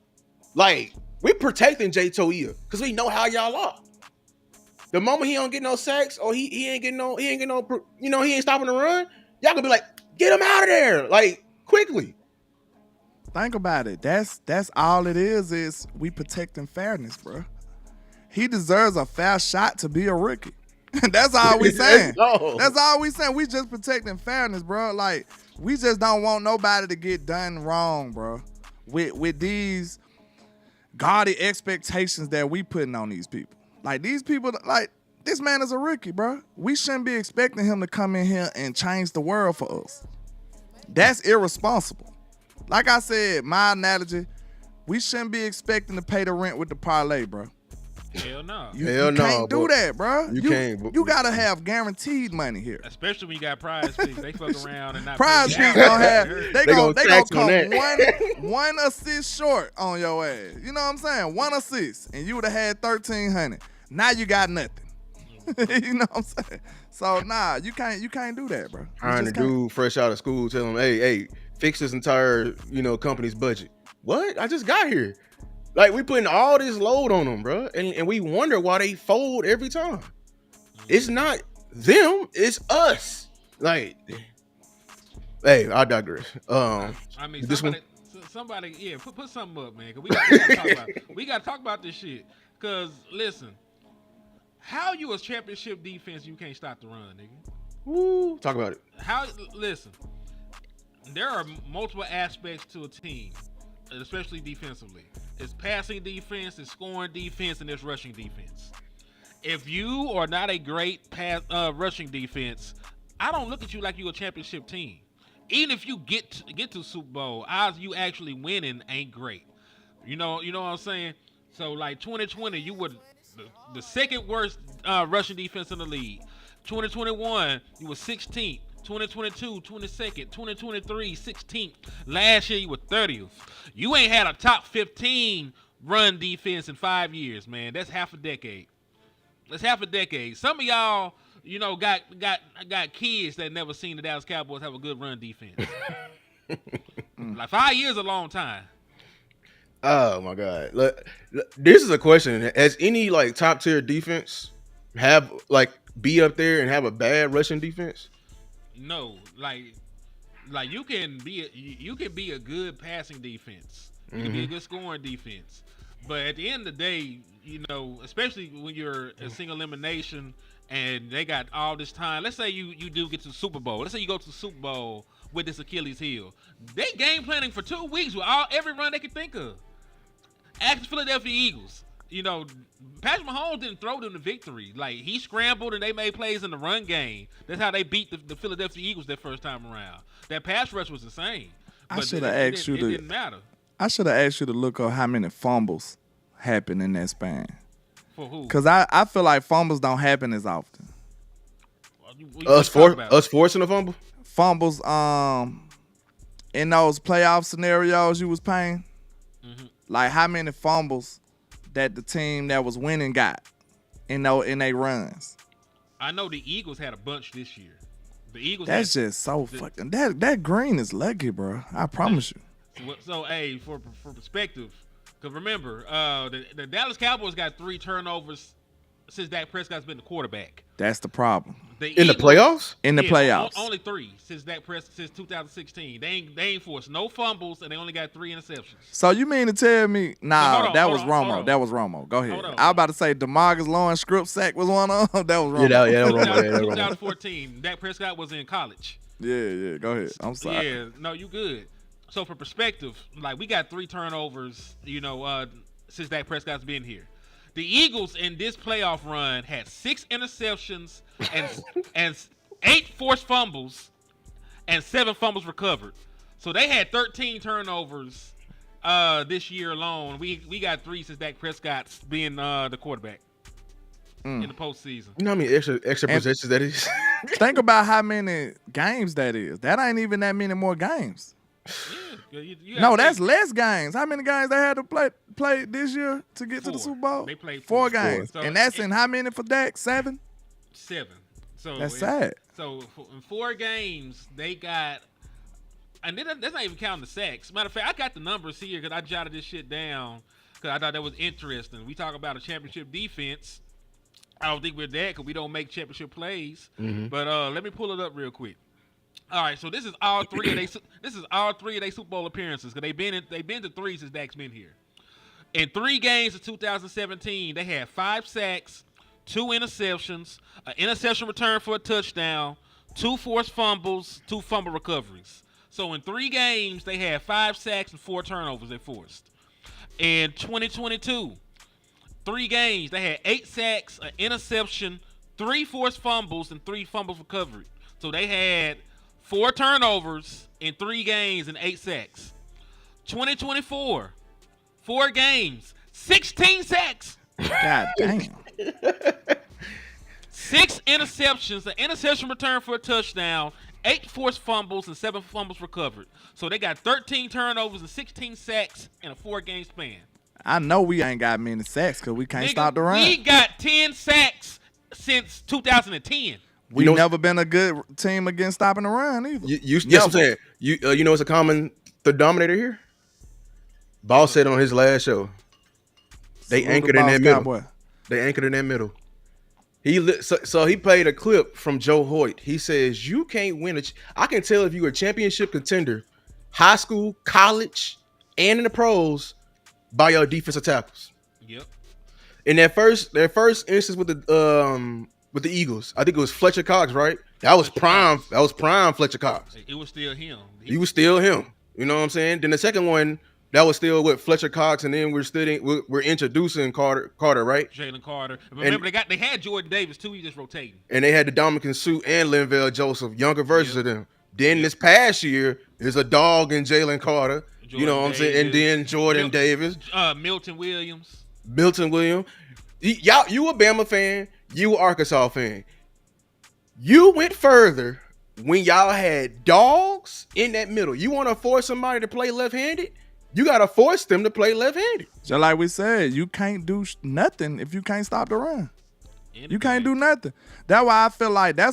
Like, we protecting Jay Toia because we know how y'all are. The moment he don't get no sacks or he ain't getting no, he ain't stopping the run, y'all gonna be like, get him out of there, like quickly. Think about it. That's all it is we protecting fairness, bro. He deserves a fair shot to be a rookie. That's all we saying. That's all we saying. We just protecting fairness, bro. Like, we just don't want nobody to get done wrong, bro. With these gaudy expectations that we putting on these people. Like, these people, like, this man is a rookie, bro. We shouldn't be expecting him to come in here and change the world for us. That's irresponsible. Like I said, my analogy, we shouldn't be expecting to pay the rent with the parlay, bro. Hell no. You can't do that, bro. You can't. You gotta have guaranteed money here. Especially when you got prize picks. They fuck around and not Prize pay you picks out. gonna have they gonna come one assist short on your ass. You know what I'm saying? One assist, and you would have had 1,300. Now you got nothing. You know what I'm saying? So nah, you can't do that, bro. Trying to do fresh out of school, tell him, hey, fix this entire company's budget. What? I just got here. Like, we putting all this load on them, bro, and we wonder why they fold every time. It's not them, it's us. Like, hey, I digress. I mean, this somebody, yeah, put something up, man. Cause we gotta talk about this shit. Cause listen, how you a championship defense you can't stop the run, nigga? Woo, talk about it. Listen, there are multiple aspects to a team, especially defensively. It's passing defense, it's scoring defense, and it's rushing defense. If you are not a great rushing defense, I don't look at you like you're a championship team. Even if you get to Super Bowl, odds you actually winning ain't great. You know what I'm saying? So like 2020, you were the second worst rushing defense in the league. 2021, you were 16th. 2022, 22nd, 2023, 16th. Last year, you were 30th. You ain't had a top 15 run defense in 5 years, man. That's half a decade. Some of y'all, got kids that never seen the Dallas Cowboys have a good run defense. Like 5 years is a long time. Oh my God! Look, this is a question. Has any top tier defense have be up there and have a bad rushing defense? No, like you can be a good passing defense. You can be a good scoring defense. But at the end of the day, especially when you're a single elimination and they got all this time. Let's say you do get to the Super Bowl. Let's say you go to the Super Bowl with this Achilles heel. They game planning for 2 weeks with every run they could think of. Ask the Philadelphia Eagles. Patrick Mahomes didn't throw them to victory. Like, he scrambled and they made plays in the run game. That's how they beat the Philadelphia Eagles that first time around. That pass rush was insane. I should have asked you it didn't matter. I should have asked you to look up how many fumbles happen in that span. For who? Because I feel like fumbles don't happen as often. Us forcing a fumble? Fumbles in those playoff scenarios you was paying. Mm-hmm. Like, how many fumbles that the team that was winning got in they runs? I know the Eagles had a bunch this year. The Eagles. That's just so fucking. That green is lucky, bro. I promise you. So, hey, for perspective, because remember, the Dallas Cowboys got 3 turnovers since Dak Prescott's been the quarterback. That's the problem. In the playoffs? In the playoffs. Only 3 since Dak Prescott since 2016. They ain't forced no fumbles, and they only got 3 interceptions. So you mean to tell me? Nah, that was Romo. That was Romo. Go ahead. I was about to say DeMarcus Lawrence script sack was one of them. That was Romo. Yeah, that was Romo. 2014. Dak Prescott was in college. Yeah. Go ahead. I'm sorry. Yeah, no, you good. So for perspective, like we got 3 turnovers, since Dak Prescott's been here. The Eagles in this playoff run had 6 interceptions and 8 forced fumbles and 7 fumbles recovered. So they had 13 turnovers this year alone. We got 3 since Dak Prescott's being the quarterback in the postseason. You know how many extra possessions that is? Think about how many games that is. That ain't even that many more games. Yeah, no, that's less games. How many games they had to play this year to get 4. to the Super Bowl? They played 4 games. So, and that's in how many for Dak? 7? 7. So that's sad. So in 4 games, they got, and that's not even counting the sacks. Matter of fact, I got the numbers here because I jotted this shit down because I thought that was interesting. We talk about a championship defense. I don't think we're that because we don't make championship plays. Mm-hmm. But let me pull it up real quick. All right, so this is all 3 of their Super Bowl appearances because they've been to 3 since Dak's been here. In 3 games of 2017, they had 5 sacks, 2 interceptions, an interception return for a touchdown, 2 forced fumbles, 2 fumble recoveries. So in 3 games, they had 5 sacks and 4 turnovers they forced. In 2022, 3 games, they had 8 sacks, an interception, 3 forced fumbles, and 3 fumbles recovered. So they had 4 turnovers in 3 games and 8 sacks. 2024, 4 games, 16 sacks. God damn. 6 interceptions, an interception return for a touchdown, 8 forced fumbles, and 7 fumbles recovered. So they got 13 turnovers and 16 sacks in a 4-game span. I know we ain't got many sacks because we can't stop the run. We got 10 sacks since 2010. We never been a good team against stopping the run either. That's what I'm saying. You know what's a common denominator here? Boss said on his last show, they anchored in that middle. Cowboy. They anchored in that middle. So he played a clip from Joe Hoyt. He says, you can't win I can tell if you're a championship contender, high school, college, and in the pros, by your defensive tackles. Yep. In their first instance with the Eagles, I think it was Fletcher Cox, right? That was prime Fletcher Cox. It was still him. He was still him. You know what I'm saying? Then the second one, that was still with Fletcher Cox, and then we're introducing Carter, right? Jalen Carter. Remember, they had Jordan Davis too. He just rotating. And they had the Dominican Suit and Linval Joseph, younger versions of them. Then this past year is a dog and Jalen Carter. You know what I'm saying? And then Jordan Davis. Milton Williams. You a Bama fan, you a Arkansas fan. You went further when y'all had dogs in that middle. You want to force somebody to play left-handed? You got to force them to play left-handed. Just like we said, you can't do nothing if you can't stop the run. You can't do nothing. That's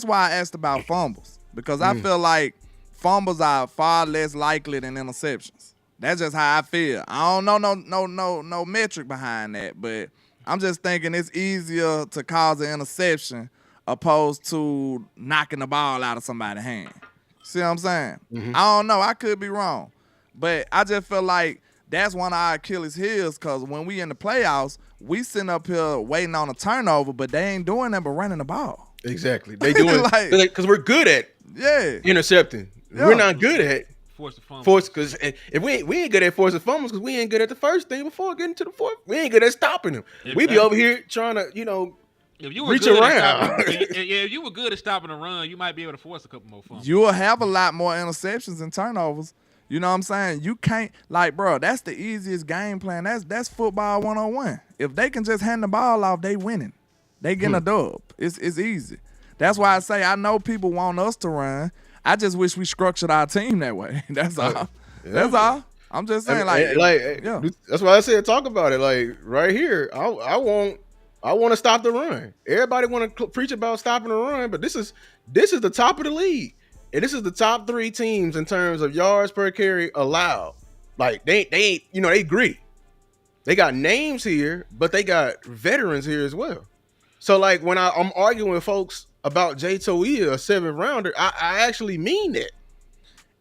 why I asked about fumbles. Because I feel like fumbles are far less likely than interceptions. That's just how I feel. I don't know no metric behind that, but I'm just thinking it's easier to cause an interception opposed to knocking the ball out of somebody's hand. See what I'm saying? Mm-hmm. I don't know. I could be wrong. But I just feel like that's one of our Achilles heels because when we in the playoffs, we sitting up here waiting on a turnover, but they ain't doing that but running the ball. Exactly. They doing because we're good at intercepting. Yeah. We're not good at force the fumbles. Because if we ain't good at forcing fumbles because we ain't good at the first thing before getting to the fourth. We ain't good at stopping them. Exactly. We be over here trying to, if you were reach around. If you were good at stopping a run, you might be able to force a couple more fumbles. You will have a lot more interceptions and turnovers. You know what I'm saying? You can't, bro, that's the easiest game plan. That's football 101. If they can just hand the ball off, they winning. They getting a dub. It's easy. That's why I say I know people want us to run. I just wish we structured our team that way. That's all. Yeah. That's all. I'm just saying, that's why I said talk about it. Like right here, I I want to stop the run. Everybody want to preach about stopping the run, but this is the top of the league, and this is the top 3 teams in terms of yards per carry allowed. Like they ain't they gritty. They got names here, but they got veterans here as well. So like when I'm arguing with folks about Jay Toia, a 7th rounder, I actually mean that.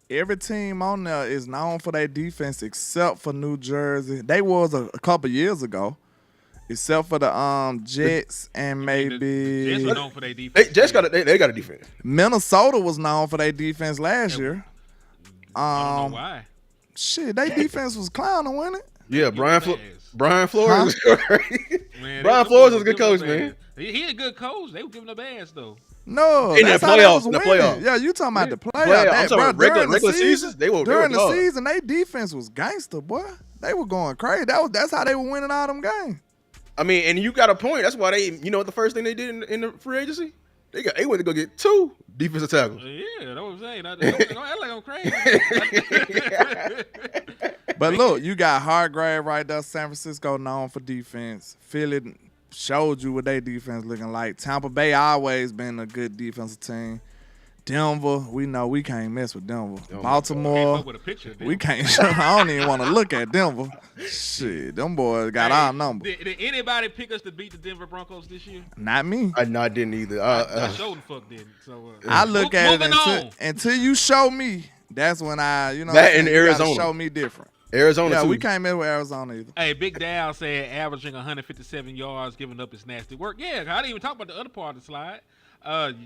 Every team on there is known for their defense except for New Jersey. They was a couple years ago. Except for the Jets and maybe the Jets are known for their defense. They got a defense. Minnesota was known for their defense last year. I don't know why. Shit, their defense was clowning, wasn't it? Yeah, Brian Flores. Man, Brian Flores was a good coach, man. He a good coach. They were giving up ass though. No, in the playoffs. Yeah, you talking about the playoffs? I'm talking about regular seasons. During the season, their defense was gangster, boy. They were going crazy. That's how they were winning all them games. I mean, and you got a point. That's why they, what the first thing they did in the free agency? They went to go get 2 defensive tackles. Yeah, that's what I'm saying. Don't act like I'm crazy. But look, you got Hargrave right there. San Francisco known for defense. Philly showed you what their defense looking like. Tampa Bay always been a good defensive team. Denver, we know we can't mess with Denver. Baltimore, we can't. I don't even want to look at Denver. Shit, them boys got our number. Did anybody pick us to beat the Denver Broncos this year? Not me. I didn't either. I showed the fuck didn't. So I look at it until you show me. That's when that in Arizona show me different. Arizona, yeah, too. We can't mess with Arizona either. Hey, Big Dow said averaging 157 yards, giving up his nasty work. Yeah, I didn't even talk about the other part of the slide.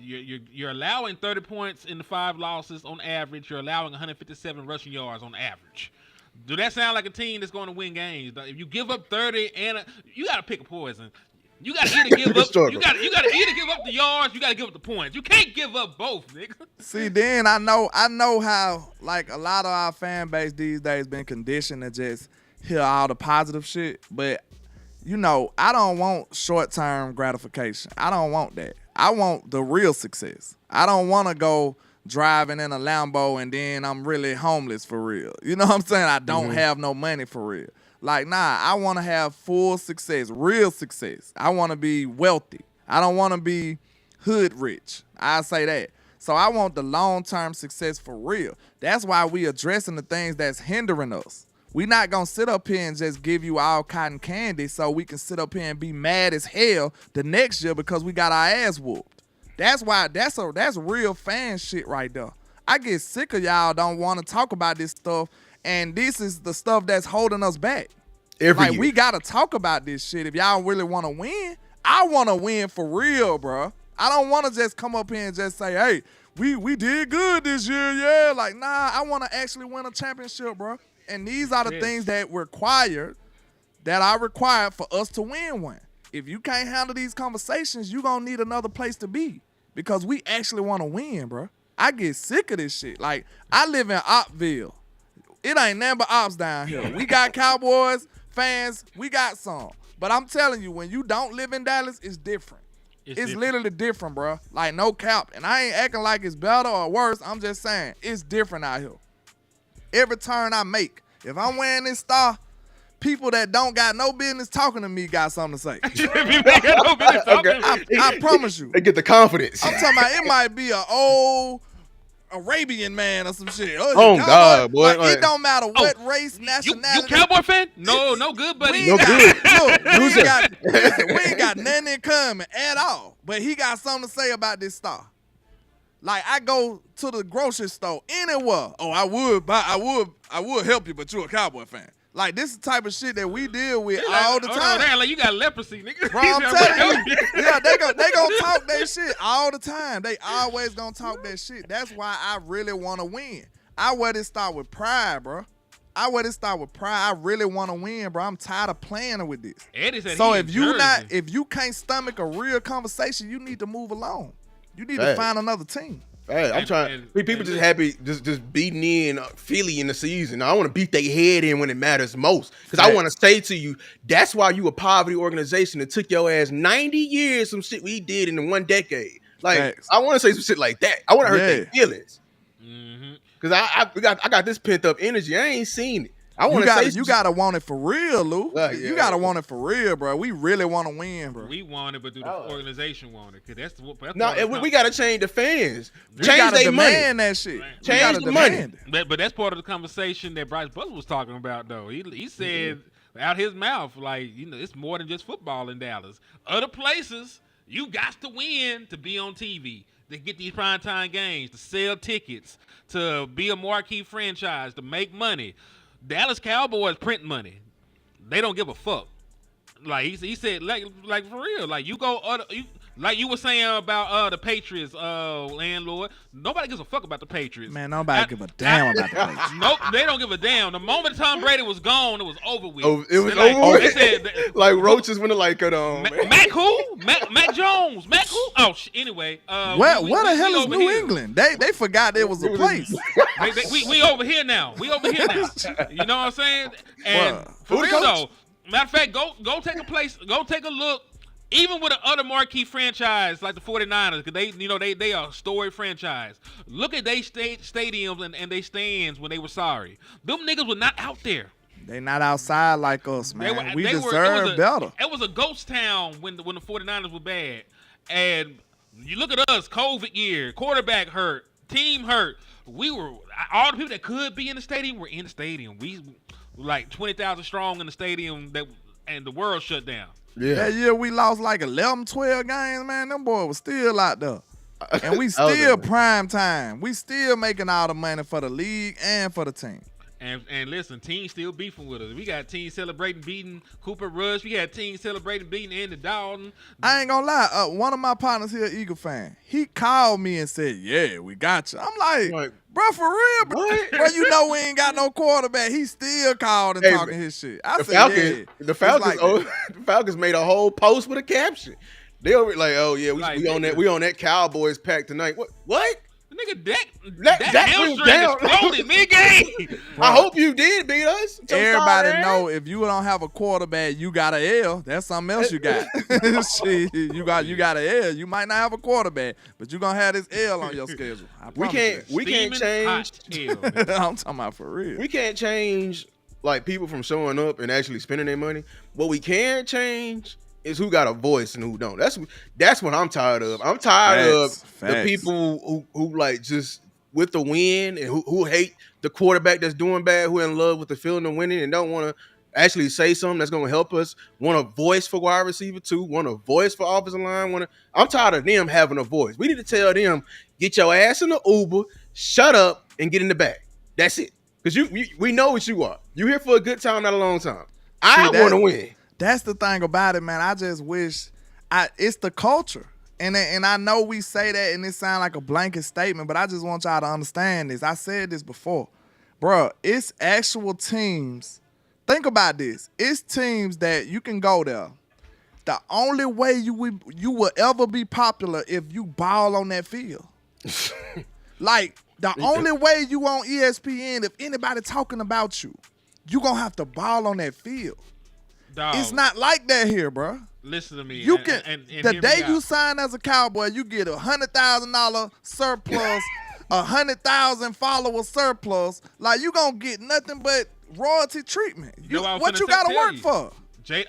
You're allowing 30 points in the 5 losses on average. You're allowing 157 rushing yards on average. Do that sound like a team that's going to win games? If you give up 30 you got to pick a poison. You got to either give up. You got to either give up the yards. You got to give up the points. You can't give up both, nigga. See, then I know how like a lot of our fan base these days been conditioned to just hear all the positive shit, but I don't want short-term gratification. I don't want that. I want the real success. I don't want to go driving in a Lambo and then I'm really homeless for real. You know what I'm saying? I don't have no money for real. Like, nah, I want to have full success, real success. I want to be wealthy. I don't want to be hood rich. I say that. So I want the long-term success for real. That's why we addressing the things that's hindering us. We not going to sit up here and just give you all cotton candy so we can sit up here and be mad as hell the next year because we got our ass whooped. That's why that's real fan shit right there. I get sick of y'all don't want to talk about this stuff, and this is the stuff that's holding us back. Every year. We got to talk about this shit. If y'all really want to win, I want to win for real, bro. I don't want to just come up here and just say, hey, we did good this year, yeah. Like, nah, I want to actually win a championship, bro. And these are the things that are required for us to win one. If you can't handle these conversations, you gonna need another place to be because we actually want to win, bro. I get sick of this shit. Like, I live in Opville. It ain't nothing but ops down here. We got Cowboys fans. We got some. But I'm telling you, when you don't live in Dallas, it's different. It's literally different, bro. Like, no cap. And I ain't acting like it's better or worse. I'm just saying it's different out here. Every turn I make, if I'm wearing this star, people that don't got no business talking to me got something to say. I promise you. They get the confidence. I'm talking about it might be an old Arabian man or some shit. Oh God, boy! Like, it don't matter what race, nationality. You Cowboy fan? No good, buddy. We ain't got nothing in common at all. But he got something to say about this star. Like, I go to the grocery store anywhere. Oh, I would help you, but you're a Cowboy fan. Like, this is the type of shit that we deal with all the time. Like you got leprosy, nigga. Bro, I'm telling you. Yeah, they gonna talk that shit all the time. They always gonna talk that shit. That's why I really want to win. I wear this start with pride, bro. I really want to win, bro. I'm tired of playing with this. Eddie said so if you can't stomach a real conversation, you need to move along. You need to find another team. Hey, I'm trying. People just happy, just beating in Philly in the season. I want to beat their head in when it matters most. Because I want to say to you, that's why you a poverty organization that took your ass 90 years, some shit we did in the 1 decade. Like, I want to say some shit like that. I want to hurt their feelings. Because I got this pent up energy. I ain't seen it. I want You to say gotta, you gotta want it for real, Lou. You gotta yeah. want it for real, bro. We really want to win, bro. We want it, but do the organization want it? Cause that's No, we got to change the fans. We Change gotta their money. demand that shit. Right. We Change gotta the money. demand it. But that's part of the conversation that Bryce Butler was talking about, though. He said out his mouth, like, it's more than just football in Dallas. Other places, you got to win to be on TV, to get these primetime games, to sell tickets, to be a marquee franchise, to make money. Dallas Cowboys print money. They don't give a fuck. Like he said, like for real. Like you go like you were saying about the Patriots, LandLord. Nobody gives a fuck about the Patriots. Man, nobody give a damn about the Patriots. Nope, they don't give a damn. The moment Tom Brady was gone, it was over with. Oh, it was Like, over they with. said, Like roaches when the light cut on. Mac who? Mac Jones. Mac who? Oh, anyway. What the hell is over New here. England? They forgot there was a place. We over here now. We over here now. You know what I'm saying? And Well, for who the real coach? though, matter of fact, go take a place, go take a look. Even with an other marquee franchise like the 49ers, because they are a storied franchise. Look at they stadiums and they stands when they were sorry. Them niggas were not out there. They not outside like us, man. We deserve better. It was a ghost town when the 49ers were bad. And you look at us, COVID year, quarterback hurt, team hurt. We were all the people that could be in the stadium were in the stadium. We like 20,000 strong in the stadium and the world shut down. Yeah. That year we lost like 11, 12 games, man. Them boys was still out there. And we was still it. prime time. We still making all the money for the league and for the team. And listen, teams still beefing with us. We got teams celebrating beating Cooper Rush. We got teams celebrating beating Andy Dalton. I ain't gonna lie. One of my partners here, Eagle fan, he called me and said, "Yeah, we got you." I'm like, bro, for real, bro. What? Bro, you know we ain't got no quarterback. He still called and Hey, talking his shit. I The said, Falcons, yeah. the It's Falcons, like that. the Falcons made a whole post with a caption. They were like, "Oh yeah, we Like, on that. We on that Cowboys pack tonight." What? The nigga Dak Dak hamstring went down. exploded mid-game. I hope you did beat us. So Everybody sorry. know if you don't have a quarterback, you got a L. That's something else you got. Shit, you got a L. You might not have a quarterback, but you gonna have this L on your schedule. I We promise can't. you. We can't Steaming change. hot hell. I'm talking about for real. We can't change like people from showing up and actually spending their money. What we can change is who got a voice and who don't. That's what I'm tired of. I'm tired Facts. of the people who like just with the win and who hate the quarterback that's doing bad, who in love with the feeling of winning and don't want to actually say something that's going to help us. Want a voice for wide receiver too. Want a voice for offensive line. I'm tired of them having a voice. We need to tell them, get your ass in the Uber, shut up, and get in the back. That's it. Because we know what you are. You here for a good time, not a long time. I want to win. That's the thing about it, man. I just wish it's the culture. And I know we say that and it sounds like a blanket statement, but I just want y'all to understand this. I said this before. Bruh, it's actual teams. Think about this. It's teams that you can go there. The only way you will ever be popular if you ball on that field. Like, the only way you on ESPN, if anybody talking about you, you going to have to ball on that field. Dog, It's not like that here, bruh. listen to me. You and- can and the hear day me you out. sign as a Cowboy, you get $100,000 surplus, 100,000 follower surplus. Like you gonna get nothing but royalty treatment. know what I was What finna you say- gotta tell work you. for?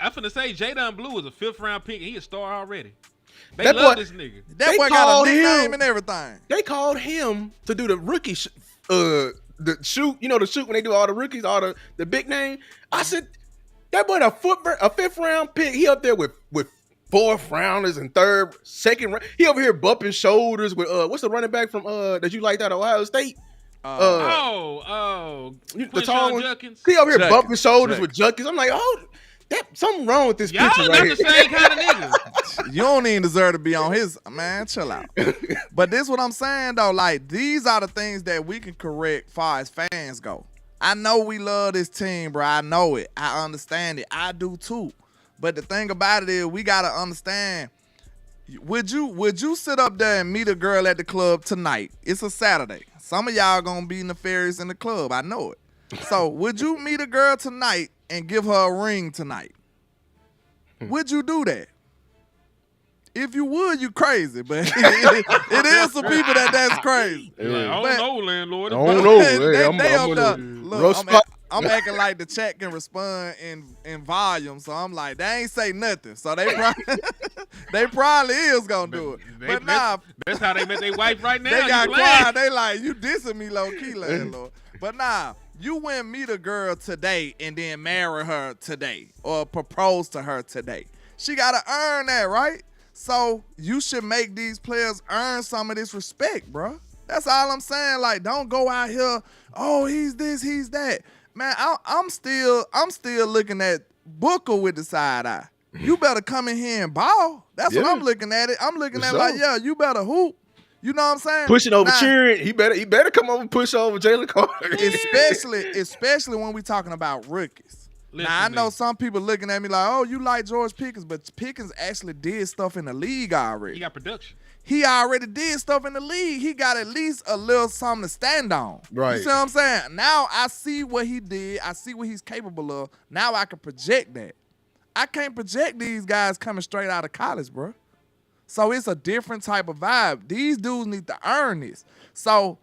I'm finna say Jadon Blue is a 5th round pick and he a star already. They That love boy- this nigga. That They boy got called a nickname him- and everything. They called him to do the rookie the shoot, the shoot when they do all the rookies, all the big name. I said, that boy a 5th round pick. He up there with 4th rounders and 3rd, 2nd round. He over here bumping shoulders with what's the running back from that you liked out of Ohio State? The The tall one. Judkins. He over here Judkins. bumping shoulders Judkins. with Judkins. I'm like, oh, something wrong with this Y'all picture not right the here. same kind of niggas. You don't even deserve to be on his, man, chill out. But this what I'm saying though, like these are the things that we can correct far as fans go. I know we love this team, bro. I know it. I understand it. I do too. But the thing about it is we gotta understand. Would you sit up there and meet a girl at the club tonight? It's a Saturday. Some of y'all gonna be nefarious in the club. I know it. So would you meet a girl tonight and give her a ring tonight? Would you do that? If you would, you crazy. But it is some people that's crazy. Like, I don't But- know, LandLord. I don't know. They Hey, up there. I'm Look, rough I'm spot. I'm acting like the chat can respond in volume, so I'm like, they ain't say nothing. So they probably is gonna do it. But nah, that's how they met their wife right now. they got You quiet. They like, you dissing me low key, landlord. But nah, you went meet a girl today and then marry her today or propose to her today. She gotta earn that, right? So you should make these players earn some of this respect, bro. That's all I'm saying. Like, don't go out here, oh, he's this, he's that. Man, I'm still looking at Booker with the side eye. You better come in here and ball. That's what I'm looking at it. I'm looking at it like, yeah, you better hoop. You know what I'm saying? Pushing over cheering. He better come over and push over Jalen Carter. especially when we talking about rookies. Listen now, I to know me. some people looking at me like, oh, you like George Pickens, but Pickens actually did stuff in the league already. He got production. He already did stuff in the league. He got at least a little something to stand on. Right. You see what I'm saying? Now I see what he did. I see what he's capable of. Now I can project that. I can't project these guys coming straight out of college, bro. So it's a different type of vibe. These dudes need to earn this. So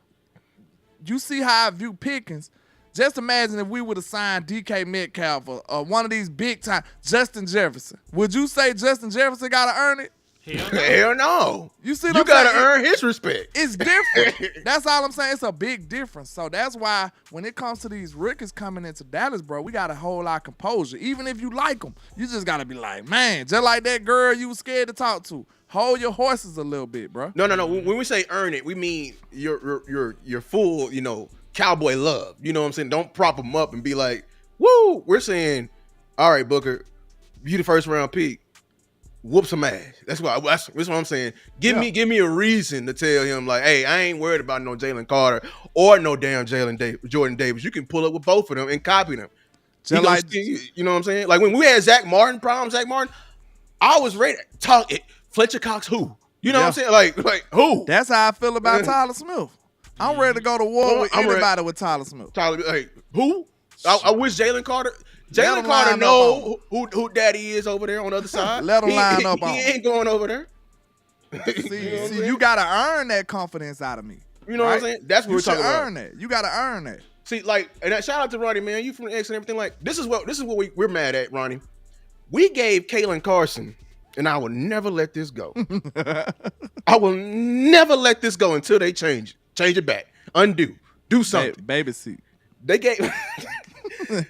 you see how I view Pickens. Just imagine if we would have signed DK Metcalf or one of these big time, Justin Jefferson. Would you say Justin Jefferson got to earn it? Hell no. You see what you I'm gotta saying? earn his respect. It's different. That's all I'm saying. It's a big difference. So that's why when it comes to these rookies coming into Dallas, bro, we got to hold our composure. Even if you like them, you just got to be like, man, just like that girl you was scared to talk to. Hold your horses a little bit, bro. No. When we say earn it, we mean your full, cowboy love. You know what I'm saying? Don't prop them up and be like, woo. We're saying, all right, Booker, you the first round pick. Whoop some ass. That's what I'm saying. Give me a reason to tell him like, hey, I ain't worried about no Jalen Carter or no damn Jordan Davis. You can pull up with both of them and copy them. Just like, you know what I'm saying? Like when we had Zach Martin, I was ready to talk it. Fletcher Cox, who? You know what I'm saying? Like who? That's how I feel about Tyler Smith. I'm ready to go to war with anybody with Tyler Smith. Tyler, like who? I wish Jalen Carter line know who daddy is over there on the other side. Let him line up on He him. ain't going over there. See, you got to earn that confidence out of me. You know what I'm saying? That's what we're talking about. You should earn that. You got to earn that. See, like, and shout out to Ronnie, man. You from the X and everything. Like, this is what we're mad at, Ronnie. We gave Kalen Carson, and I will never let this go. I will never let this go until they change it back, undo, do something. Baby seat. They gave.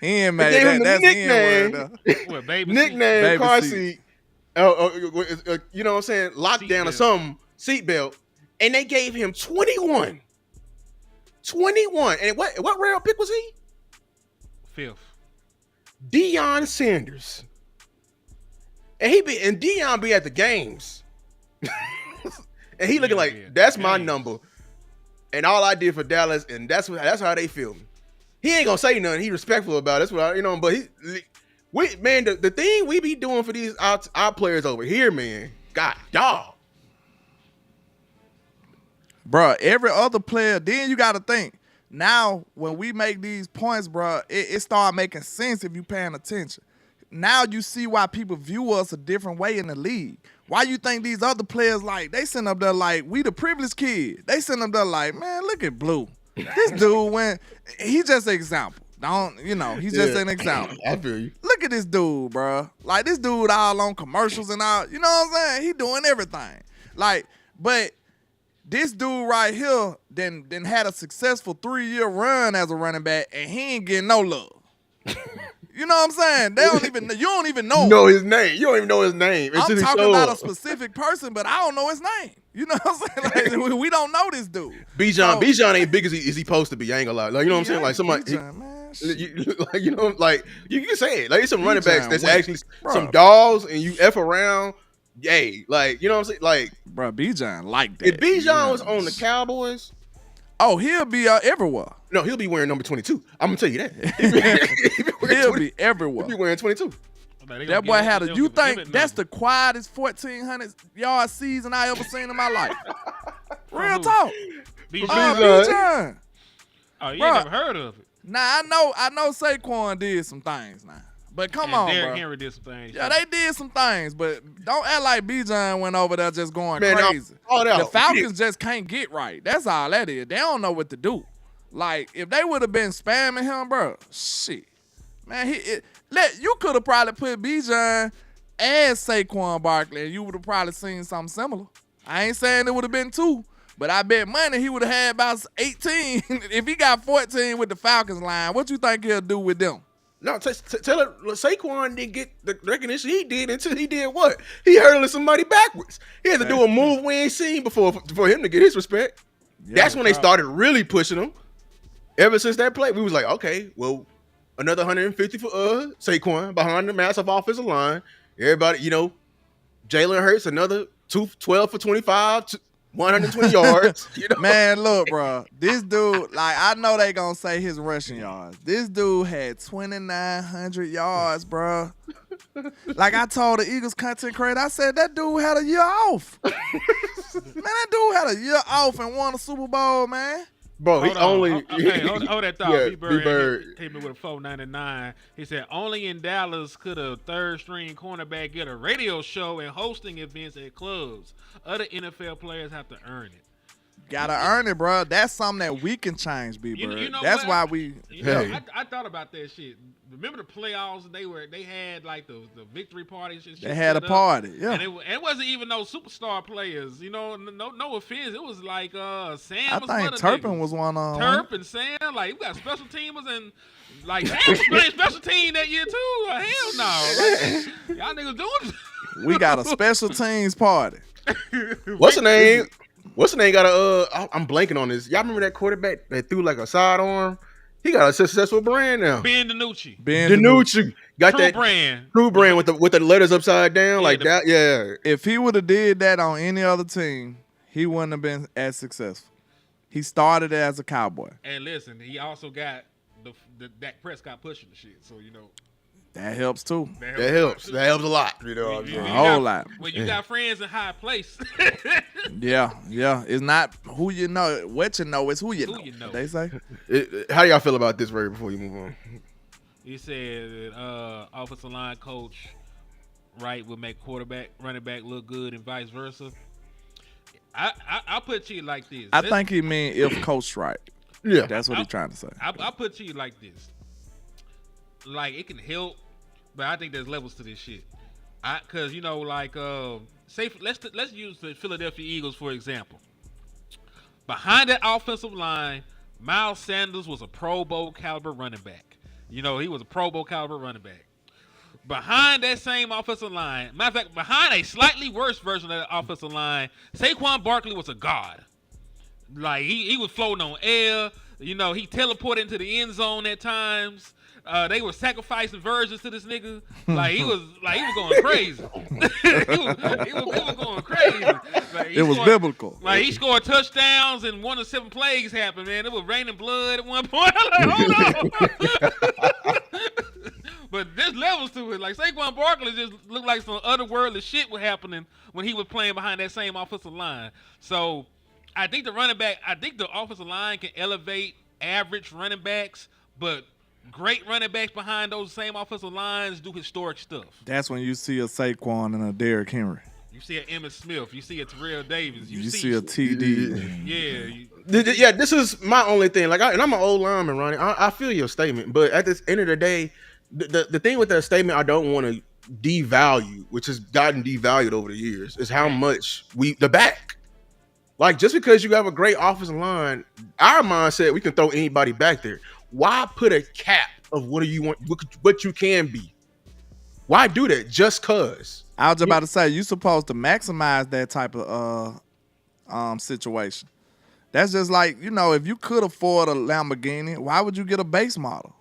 He ain't made They gave that. him the That's nickname. What, baby? Nickname Baby car seat. seat. You know what I'm saying? Lockdown or some seatbelt, and they gave him 21. 21. And what round pick was he? Fifth. Deion Sanders. And Deion be at the games. And he looking like, that's my number. And all I did for Dallas, and that's how they feel me. He ain't gonna say nothing. He respectful about it. That's what but the thing we be doing for these our players over here, man, God dog. Bruh, every other player, then you got to think. Now, when we make these points, bruh, it start making sense if you paying attention. Now you see why people view us a different way in the league. Why you think these other players, like, they sitting up there like, we the privileged kid. They sitting up there like, man, look at Blue. This dude, he's just an example. He's just an example. I feel you. Look at this dude, bruh. Like, this dude all on commercials and all. You know what I'm saying? He doing everything. Like, but this dude right here then had a successful 3-year run as a running back, and he ain't getting no love. You know what I'm saying? You don't even know him. Know his name. You don't even know his name. I'm talking about a specific person, but I don't know his name. You know what I'm saying? Like, we don't know this dude. Bijan ain't big as he supposed to be. I ain't gonna lie. Like, you know what I'm saying? Like somebody, Bijan, man, you can say it. Like it's some running backs that's wait, actually bro. some dogs, and you F around. Yay, like you know what I'm saying? Like, bro, Bijan like that. if Bijan was on the Cowboys, he'll be everywhere. no, he'll be wearing number 22. I'm gonna tell you that. He'll be everywhere. He'll be wearing 22. That boy had a. You think that's the quietest 1,400 yard season I ever seen in my life? Real talk. Bijan. Oh, you Bruh. ain't never heard of it. Nah, I know Saquon did some things now. But come on, Derrick bro. Henry did some things. Yeah, they did some things, but don't act like Bijan went over there just going Man, crazy. all that The out. Falcons just can't get right. That's all that is. They don't know what to do. Like, if they would have been spamming him, bro, shit. Man, you could have probably put Bijan as Saquon Barkley, and you would have probably seen something similar. I ain't saying it would have been 2, but I bet money he would have had about 18. If he got 14 with the Falcons line, what you think he'll do with them? No, tell her Saquon didn't get the recognition he did until he did what? He hurdling somebody backwards. He had to do a move we ain't seen before for him to get his respect. Yeah, that's when they started really pushing him. Ever since that play, we was like, okay, well, another 150 for Saquon behind the massive offensive line. Everybody, Jalen Hurts, another 12 for 25, 120 yards. Man, look, bro. This dude, like, I know they gonna say his rushing yards. This dude had 2,900 yards, bro. Like I told the Eagles content creator, I said that dude had a year off. Man, that dude had a year off and won a Super Bowl, man. Bro, he only hold that thought. Yeah, B-Bird came in with a 499. He said only in Dallas could a third string cornerback get a radio show and hosting events at clubs. Other NFL players have to earn it. Gotta earn it, bro. That's something that we can change, B-Bird. You know that's what? why we. I thought about that shit. Remember the playoffs? They had like the victory parties and shit. They had a party, yeah. And it wasn't even no superstar players. No offense. It was like Sam. I think Turpin was one on. Turp and Sam, like we got special teamers and like Sam was playing special team that year too. Hell no, like, y'all niggas doing. We got a special teams party. What's the name? What's the name? Got a I'm blanking on this. Y'all remember that quarterback that threw like a sidearm? He got a successful brand now. Ben DiNucci. Got True that brand. True brand with the letters upside down like that. Yeah. If he would have did that on any other team, he wouldn't have been as successful. He started as a Cowboy. And listen, he also got the Dak Prescott pushing the shit. So that helps too. That helps. That helps a lot. A whole lot. When you got friends in high place. Yeah. It's not who you know, what you know, it's who you know. They say. How do y'all feel about this, Ray, before you move on? He said that offensive line coach Wright will make running back look good and vice versa. I'll put it to you like this. I think he mean if coach right. Yeah. That's what he's trying to say. I'll put it to you like this. Like, it can help, but I think there's levels to this shit. Cause say let's use the Philadelphia Eagles for example. Behind that offensive line, Miles Sanders was a Pro Bowl caliber running back. He was a Pro Bowl caliber running back. Behind that same offensive line, matter of fact, behind a slightly worse version of that offensive line, Saquon Barkley was a god. Like he was floating on air. He teleported into the end zone at times. They were sacrificing virgins to this nigga. Like he was going crazy. he was going crazy. Like, it was biblical. Like he scored touchdowns and 1 of 7 plagues happened. Man, it was raining blood at one point. I'm like, hold on. But there's levels to it. Like Saquon Barkley just looked like some otherworldly shit was happening when he was playing behind that same offensive line. So I think the offensive line can elevate average running backs, but great running backs behind those same offensive lines do historic stuff. That's when you see a Saquon and a Derrick Henry. You see an Emmitt Smith. You see a Terrell Davis. You see a TD. Yeah. Yeah, this is my only thing. Like, I'm an old lineman, Ronnie. I feel your statement, but at the end of the day, the thing with that statement I don't want to devalue, which has gotten devalued over the years, is how much the back. Like, just because you have a great offensive line, our mindset, we can throw anybody back there. Why put a cap of what you can be? Why do that? Just cause. I was about to say, you're supposed to maximize that type of situation. That's just like, if you could afford a Lamborghini, why would you get a base model?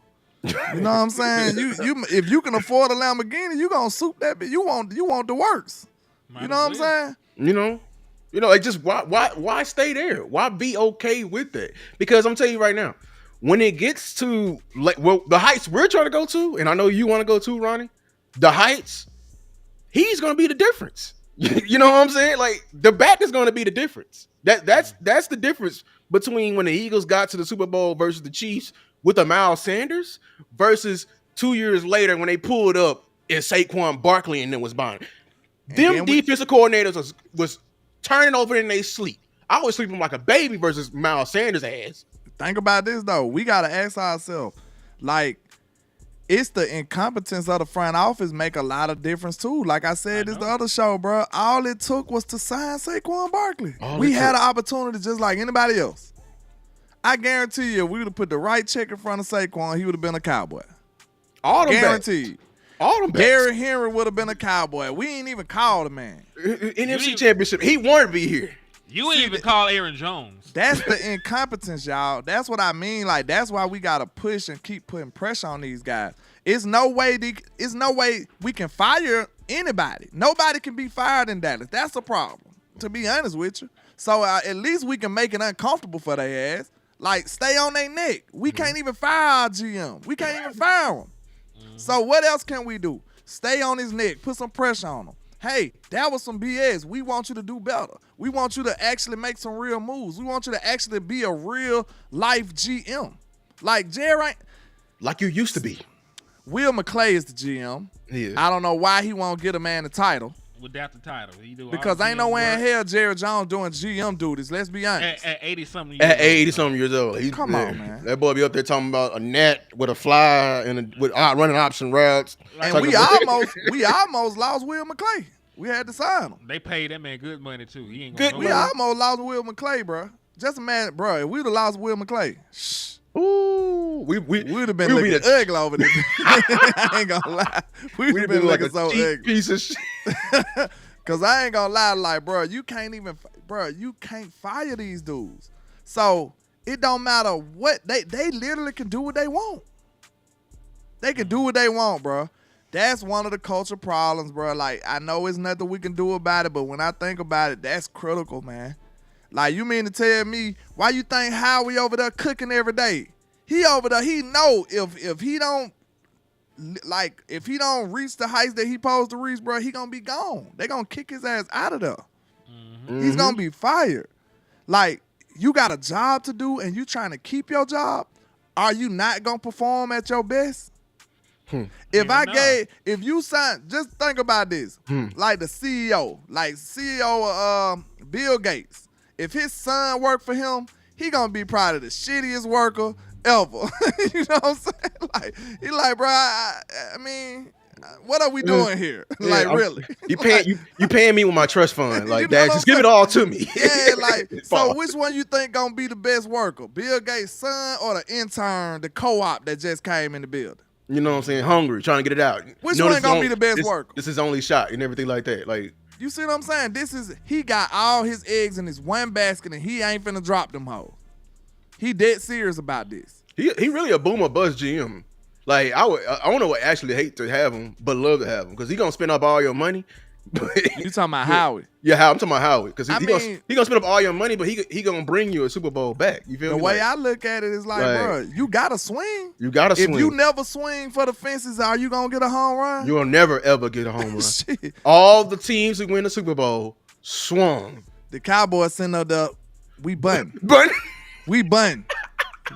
You know what I'm saying? If you can afford a Lamborghini, you gonna suit that bitch. You want the works. You know what I'm saying? Like, just why stay there? Why be okay with that? Because I'm telling you right now, when it gets to the heights we're trying to go to, and I know you want to go to, Ronnie, the heights, he's gonna be the difference. You know what I'm saying? Like, the back is gonna be the difference. That's the difference between when the Eagles got to the Super Bowl versus the Chiefs with a Miles Sanders versus 2 years later when they pulled up and Saquon Barkley and then was buying. Them defensive coordinators was turning over in their sleep. I was sleeping like a baby versus Miles Sanders' ass. think about this though. We gotta ask ourselves, like, it's the incompetence of the front office make a lot of difference too. Like I said, this the other show, bro. All it took was to sign Saquon Barkley. We had an opportunity just like anybody else. I guarantee you, if we would have put the right check in front of Saquon, he would have been a Cowboy. All them Guaranteed. All them Gary Henry would have been a Cowboy. We ain't even called the man. NFC Championship. He wanted to be here. You ain't even call Aaron Jones. That's the incompetence, y'all. That's what I mean. Like, that's why we gotta push and keep putting pressure on these guys. It's no way we can fire anybody. Nobody can be fired in Dallas. That's the problem, to be honest with you. So at least we can make it uncomfortable for their ass. Like, stay on their neck. We can't even fire our GM. We can't even fire him. So what else can we do? Stay on his neck. Put some pressure on him. Hey, that was some BS. We want you to do better. We want you to actually make some real moves. We want you to actually be a real life GM. Like Jerry, Like you used to be. Will McClay is the GM. He is. I don't know why he won't get a man the title. Without the title. He do Because ain't no way in hell Jerry Jones doing GM duties. Let's be honest. At 80-something years At old. 80-something years old. Come on, man. That boy be up there talking about a net with a fly and with running option routes. And Talking we about- almost lost Will McClay. We had to sign him. They paid that man good money, too. He ain't going We nowhere. almost lost Will McClay, bro. Just imagine, bro, if we'd have lost Will McClay, Ooh, we'd have been looking ugly over there. I ain't gonna lie. We'd have been like looking a so cheap ugly. piece of shit. Cause I ain't gonna lie, like, bro, you can't fire these dudes. So it don't matter what they literally can do what they want. They can do what they want, bro. That's one of the culture problems, bro. Like, I know it's nothing we can do about it, but when I think about it, that's critical, man. Like, you mean to tell me why you think Howie over there cooking every day? He over there, he know if he don't reach the heights that he supposed to reach, bro, he gonna be gone. They gonna kick his ass out of there. Mm-hmm. He's gonna be fired. Like, you got a job to do and you trying to keep your job. Are you not gonna perform at your best? If you sign, just think about this. Like the CEO of Bill Gates. If his son worked for him, he gonna be probably the shittiest worker ever. You know what I'm saying? Like, he like, bro, I mean, what are we doing here? Like, really? You paying me with my trust fund. Like, You know Dad, what just I'm give it saying? all to me. Yeah, like, so Pause. which one you think gonna be the best worker? Bill Gates' son or the intern, the co-op that just came in the building? You know what I'm saying? Hungry, trying to get it out. Which You know, one this gonna is be the best this, worker? This is only shot and everything like that. Like, You see what I'm saying? He got all his eggs in this one basket and he ain't finna drop them hoes. He dead serious about this. he really a boomer buzz GM. Like, I don't know what actually hate to have him, but love to have him because he gonna spend up all your money. You talking about Howie? Yeah, I'm talking about Howie because he mean- gonna spend up all your money, but he gonna bring you a Super Bowl back. You feel The me? way Like, I look at it is like, bro, you gotta swing. you gotta swing. If you never swing for the fences, are you gonna get a home run? You'll never ever get a home run. Shit. All the teams who win the Super Bowl swung. The Cowboys send up the we button. But We button.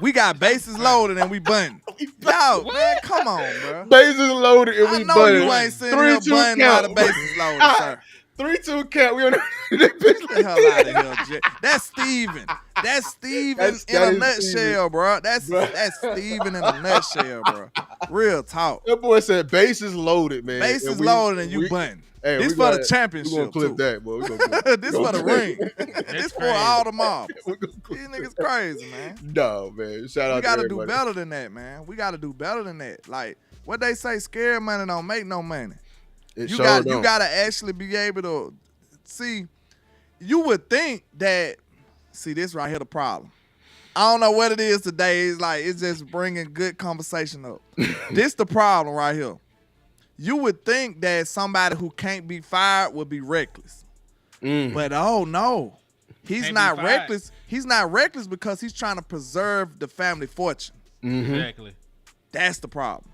We got bases loaded and we button. Yo, man, come on, bro. bases loaded and I we know bunted. you ain't sitting here 3-2 butting count. while the bases loaded, sir. 3-2 count. We on that bitch Get the like hell out of here, Jay. That's Steven. That's Steven That in a is nutshell, Steven. bro. That's Steven in a nutshell, bro. Real talk. That boy said bases loaded, man. Bases And we- loaded and you we- button. Hey, This we for gonna- the championship, We gonna clip too. that, boy. We gonna clip- This we for gonna the clip- ring. This for crazy. all the mobs. we gonna clip These niggas crazy, man. No, man. Shout out We to gotta do everybody. better than that, man. We gotta do better than that. Like what they say, scared money don't make no money. It You sure got don't. you gotta actually be able to see. You would think that. See, this right here the problem. I don't know what it is today. It's like it's just bringing good conversation up. This the problem right here. You would think that somebody who can't be fired would be reckless, but oh no, he's Can't not be fired. reckless. He's not reckless because he's trying to preserve the family fortune. Exactly. That's the problem.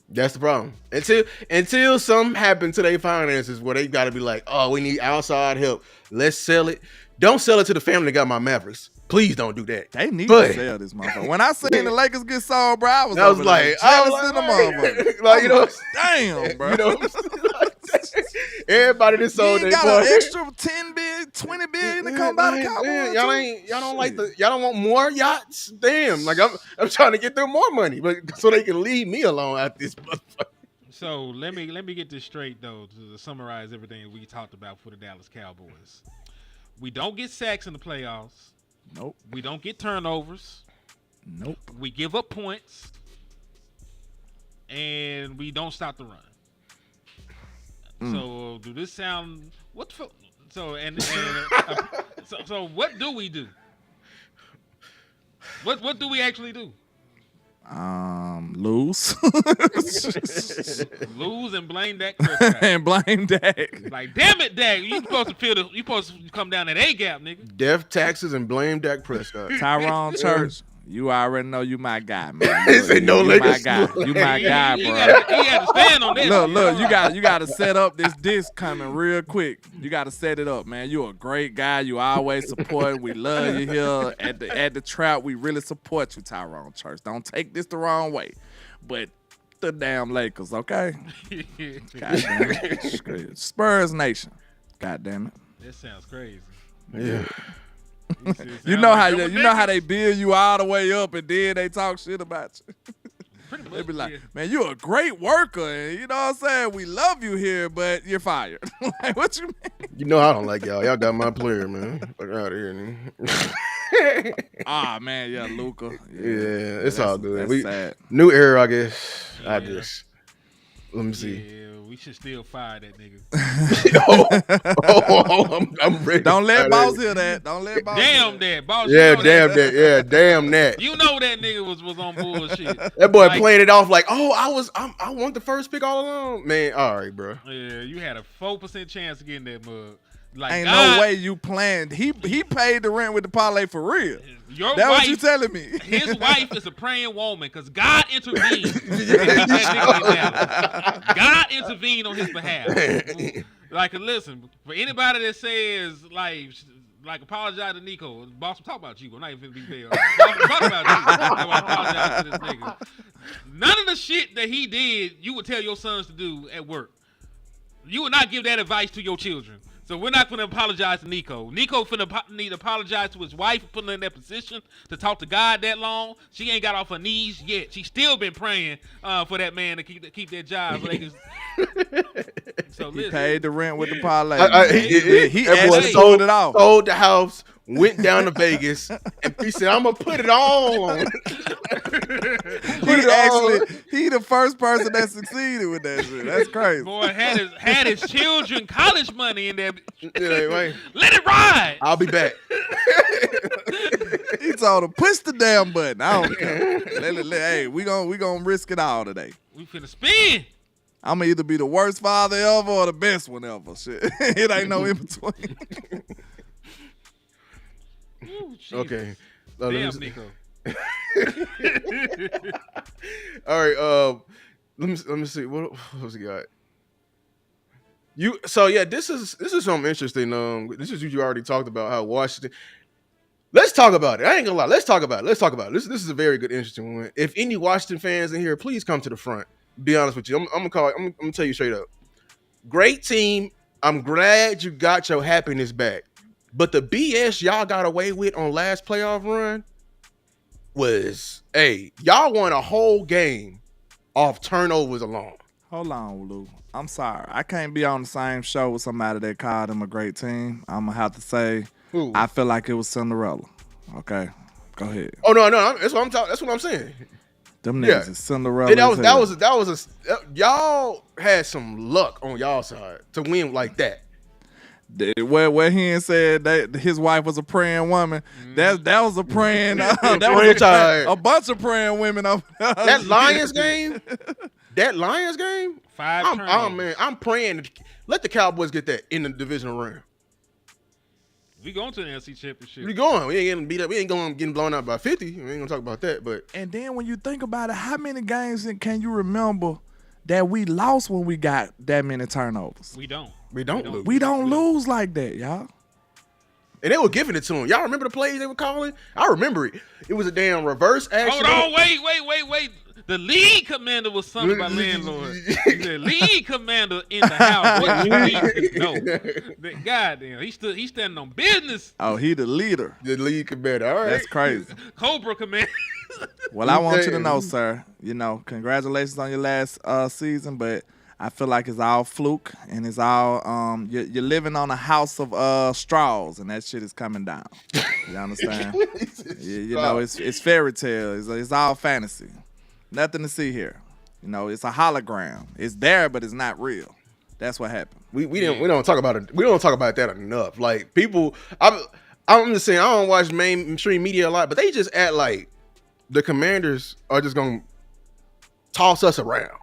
That's the problem. Until something happened to their finances where they got to be like, oh, we need outside help. Let's sell it. Don't sell it to the family that got my Mavericks. Please don't do that. They need But- to sell this motherfucker. When I seen the Lakers get sold, bro, I was I was over like, there jealous in the motherfucker. like, you know, Damn, bro. you know, Everybody that You sold ain't their got boy. an extra 10 billion, 20 billion to come by the Cowboys. Y'all don't like y'all don't want more yachts? Damn, like I'm trying to get them more money, but so they can leave me alone at this motherfucker. So let me get this straight though to summarize everything we talked about for the Dallas Cowboys. We don't get sacks in the playoffs. Nope. We don't get turnovers. Nope. We give up points, and we don't stop the run. So do this sound what the fuck? So so what do we do? What do we actually do? Lose. Lose and blame Dak Prescott. And blame Dak. Like, damn it, Dak. You supposed to come down that A gap, nigga. Death, taxes, and blame Dak Prescott. Tyrone Church, you already know you my guy, man. He said no you Lakers. my guy. You my guy, He bro. had to stand on that. Look, you got to set up this disc coming real quick. You got to set it up, man. You a great guy. You always support. We love you here at the trap. We really support you, Tyrone Church. Don't take this the wrong way, but the damn Lakers, okay? God damn it. Spurs Nation. God damn it. That sounds crazy. Yeah. You know how they build you all the way up and then they talk shit about you. Pretty much, They be like, yeah. man, you a great worker, and you know what I'm saying? We love you here, but you're fired. Like, what you mean? You know I don't like y'all. Y'all got my player, man. Fuck out of here, man. Ah, man, yeah, Luca. Yeah, it's all good. That's sad. New era, I guess. I Yeah. guess. Let me see. Yeah, we should still fire that nigga. I'm ready. Don't let to Boss hear that. Don't let Boss Damn hear that, boss. Yeah, you know damn that. Yeah, damn that. You know that nigga was on bullshit. That boy Like- playing it off like, oh, I want the first pick all along. Man, all right, bro. Yeah, you had a 4% chance of getting that mug. Like, Ain't God, no way you planned. He paid the rent with the parlay for real. Your That wife, what you telling me? his wife is a praying woman because God intervened. God intervened on his behalf. Like, listen, for anybody that says like apologize to Nico, boss, talk about you. I'm not even finna be there. Boss, talk about you. I apologize to this nigga. None of the shit that he did, you would tell your sons to do at work. You would not give that advice to your children. So we're not going to apologize to Nico. Nico finna need to apologize to his wife for putting her in that position to talk to God that long. She ain't got off her knees yet. She still been praying for that man to keep that job. So, so He listen. paid the rent with the parlay. He that boy actually sold it off. sold the house, went down to Vegas, and he said, I'm gonna put it on. He the first person that succeeded with that shit. That's crazy. Boy had his children college money in there. Yeah, right. Let it ride. I'll be back. He told him, push the damn button. I don't care. Hey, we gonna risk it all today. We finna spin. I'm gonna either be the worst father ever or the best one ever. Shit, it ain't no in between. Ooh, Jesus. Okay. Damn, Nico. All right. Let me see. What else we got? So yeah, this is something interesting. This is what you already talked about how Washington. Let's talk about it. I ain't gonna lie. Let's talk about it. This is a very good, interesting one. If any Washington fans in here, please come to the front. Be honest with you. I'm gonna tell you straight up. Great team. I'm glad you got your happiness back. But the BS y'all got away with on last playoff run was, hey, y'all won a whole game off turnovers alone. Hold on, Lou. I'm sorry. I can't be on the same show with somebody that called them a great team. I'm going to have to say, Who? I feel like it was Cinderella. Okay, go ahead. Oh no, that's what I'm talking. That's what I'm saying. Them Yeah. niggas is Cinderella. Y'all had some luck on y'all side to win like that. Where he ain't said that his wife was a praying woman. That was a praying. That was a bunch of praying women. That Lions game. Five turnovers. I'm praying. Let the Cowboys get that in the divisional round. We going to the NFC Championship. We going. We ain't getting beat up. We ain't going getting blown out by 50. We ain't gonna talk about that. But And then when you think about it, how many games can you remember that we lost when we got that many turnovers? We don't. we don't lose. We don't lose like that, y'all. And they were giving it to him. Y'all remember the plays they were calling? I remember it. It was a damn reverse action. Hold on, wait. The lead commander was summoned by landlord. He said, "Lead commander in the house. What you need to know." Goddamn, he's standing on business. Oh, he the leader. The lead commander. All right. That's crazy. Cobra commander. Well, I want you to know, sir, congratulations on your last season, but I feel like it's all fluke and it's all you're living on a house of straws and that shit is coming down. You understand? It's fairy tale. It's all fantasy. Nothing to see here. It's a hologram. It's there, but it's not real. That's what happened. We don't talk about it. We don't talk about that enough. Like people, I'm just saying I don't watch mainstream media a lot, but they just act like the Commanders are just gonna toss us around.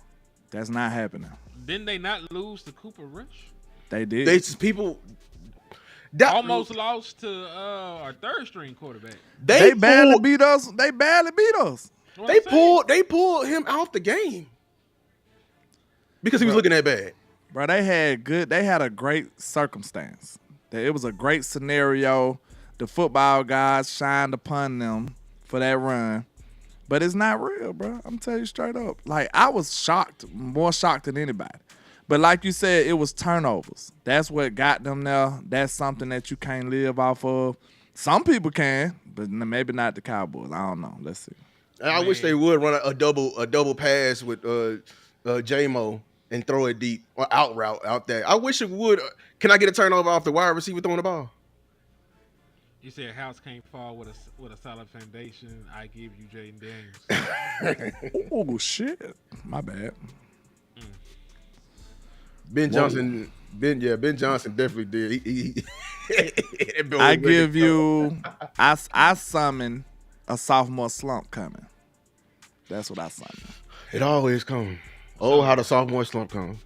That's not happening. Didn't they not lose to Cooper Rush? They did. They just people almost lost to our third string quarterback. They barely beat us. They pulled him out the game because he was looking that bad. Bro, they had a great circumstance. It was a great scenario. The football guys shined upon them for that run. But it's not real, bro. I'm telling you straight up. Like, I was shocked, more shocked than anybody. But like you said, it was turnovers. That's what got them there. That's something that you can't live off of. Some people can, but maybe not the Cowboys. I don't know. Let's see. I wish they would run a double pass with J-Mo and throw it deep or out route out there. I wish it would. Can I get a turnover off the wide receiver throwing the ball? You said house can't fall with a solid foundation. I give you Jaden Daniels. Oh shit! My bad. Ben Johnson definitely did. I give you. I summon a sophomore slump coming. That's what I summon. It always comes. Oh, how the sophomore slump comes.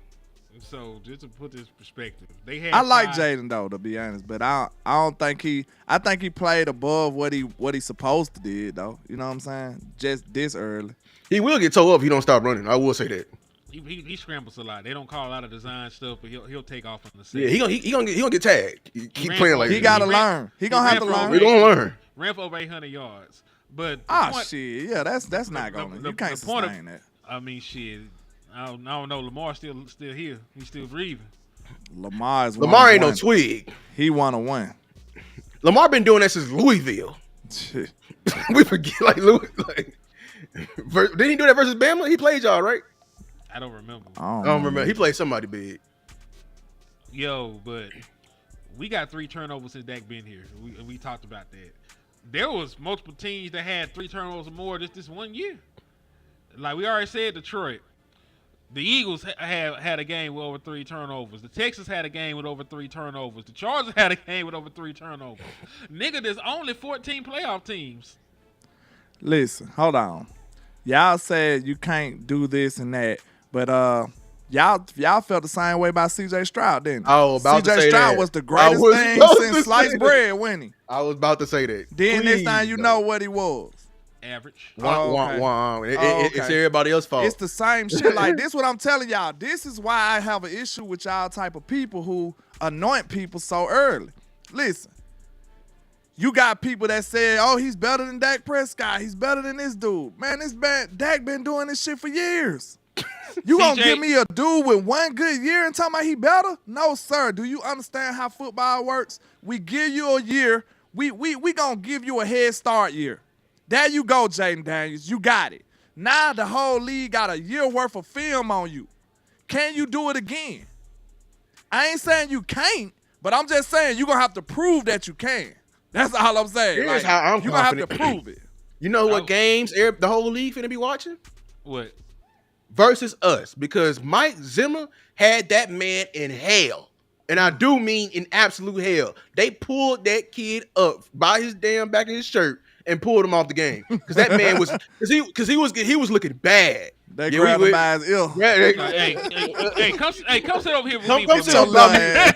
So just to put this in perspective, I like Jaden though, to be honest, but I don't think he. I think he played above what he supposed to did though. You know what I'm saying? Just this early. He will get towed up if he don't stop running. I will say that. He scrambles a lot. They don't call a lot of design stuff, but he'll take off on the set. Yeah, he gonna get tagged. Keep playing like he gotta learn. He gonna have to learn. We're gonna learn. Ran for over 800 yards, but shit, yeah, that's not gonna. You can't sustain that. I mean, shit. I don't know. Lamar's still here. He's still breathing. Lamar ain't no twig. He 1-1. Lamar been doing that since Louisville. We forget didn't he do that versus Bama? He played y'all, right? I don't remember. I don't remember. He played somebody big. Yo, but we got 3 turnovers since Dak been here. We talked about that. There was multiple teams that had 3 turnovers or more just this one year. Like we already said, Detroit. The Eagles had a game with over 3 turnovers. The Texans had a game with over 3 turnovers. The Chargers had a game with over 3 turnovers. Nigga, there's only 14 playoff teams. Listen, hold on. Y'all said you can't do this and that, but y'all felt the same way about C.J. Stroud, didn't you? I was about to say C.J. Stroud that. was the greatest thing since sliced bread, wasn't he? I was about to say that. Then next time you know what he was. Average. It's everybody else's fault. It's the same shit. Like this, what I'm telling y'all. This is why I have an issue with y'all type of people who anoint people so early. Listen, you got people that say, "Oh, he's better than Dak Prescott. He's better than this dude." Man, Dak been doing this shit for years. You gonna give me a dude with 1 good year and talking about he better? No, sir. Do you understand how football works? We give you a year. We gonna give you a head start year. There you go, Jaden Daniels. You got it. Now the whole league got a year worth of film on you. Can you do it again? I ain't saying you can't, but I'm just saying you're going to have to prove that you can. That's all I'm saying. Here's how I'm you're going to have confident. to prove it. You know what games the whole league finna be watching? What? Versus us. Because Mike Zimmer had that man in hell. And I do mean in absolute hell. They pulled that kid up by his damn back of his shirt and pulled him off the game because that man was because he was looking bad. They grabbed him by his ear. Hey, come sit over here with me. Come sit over here.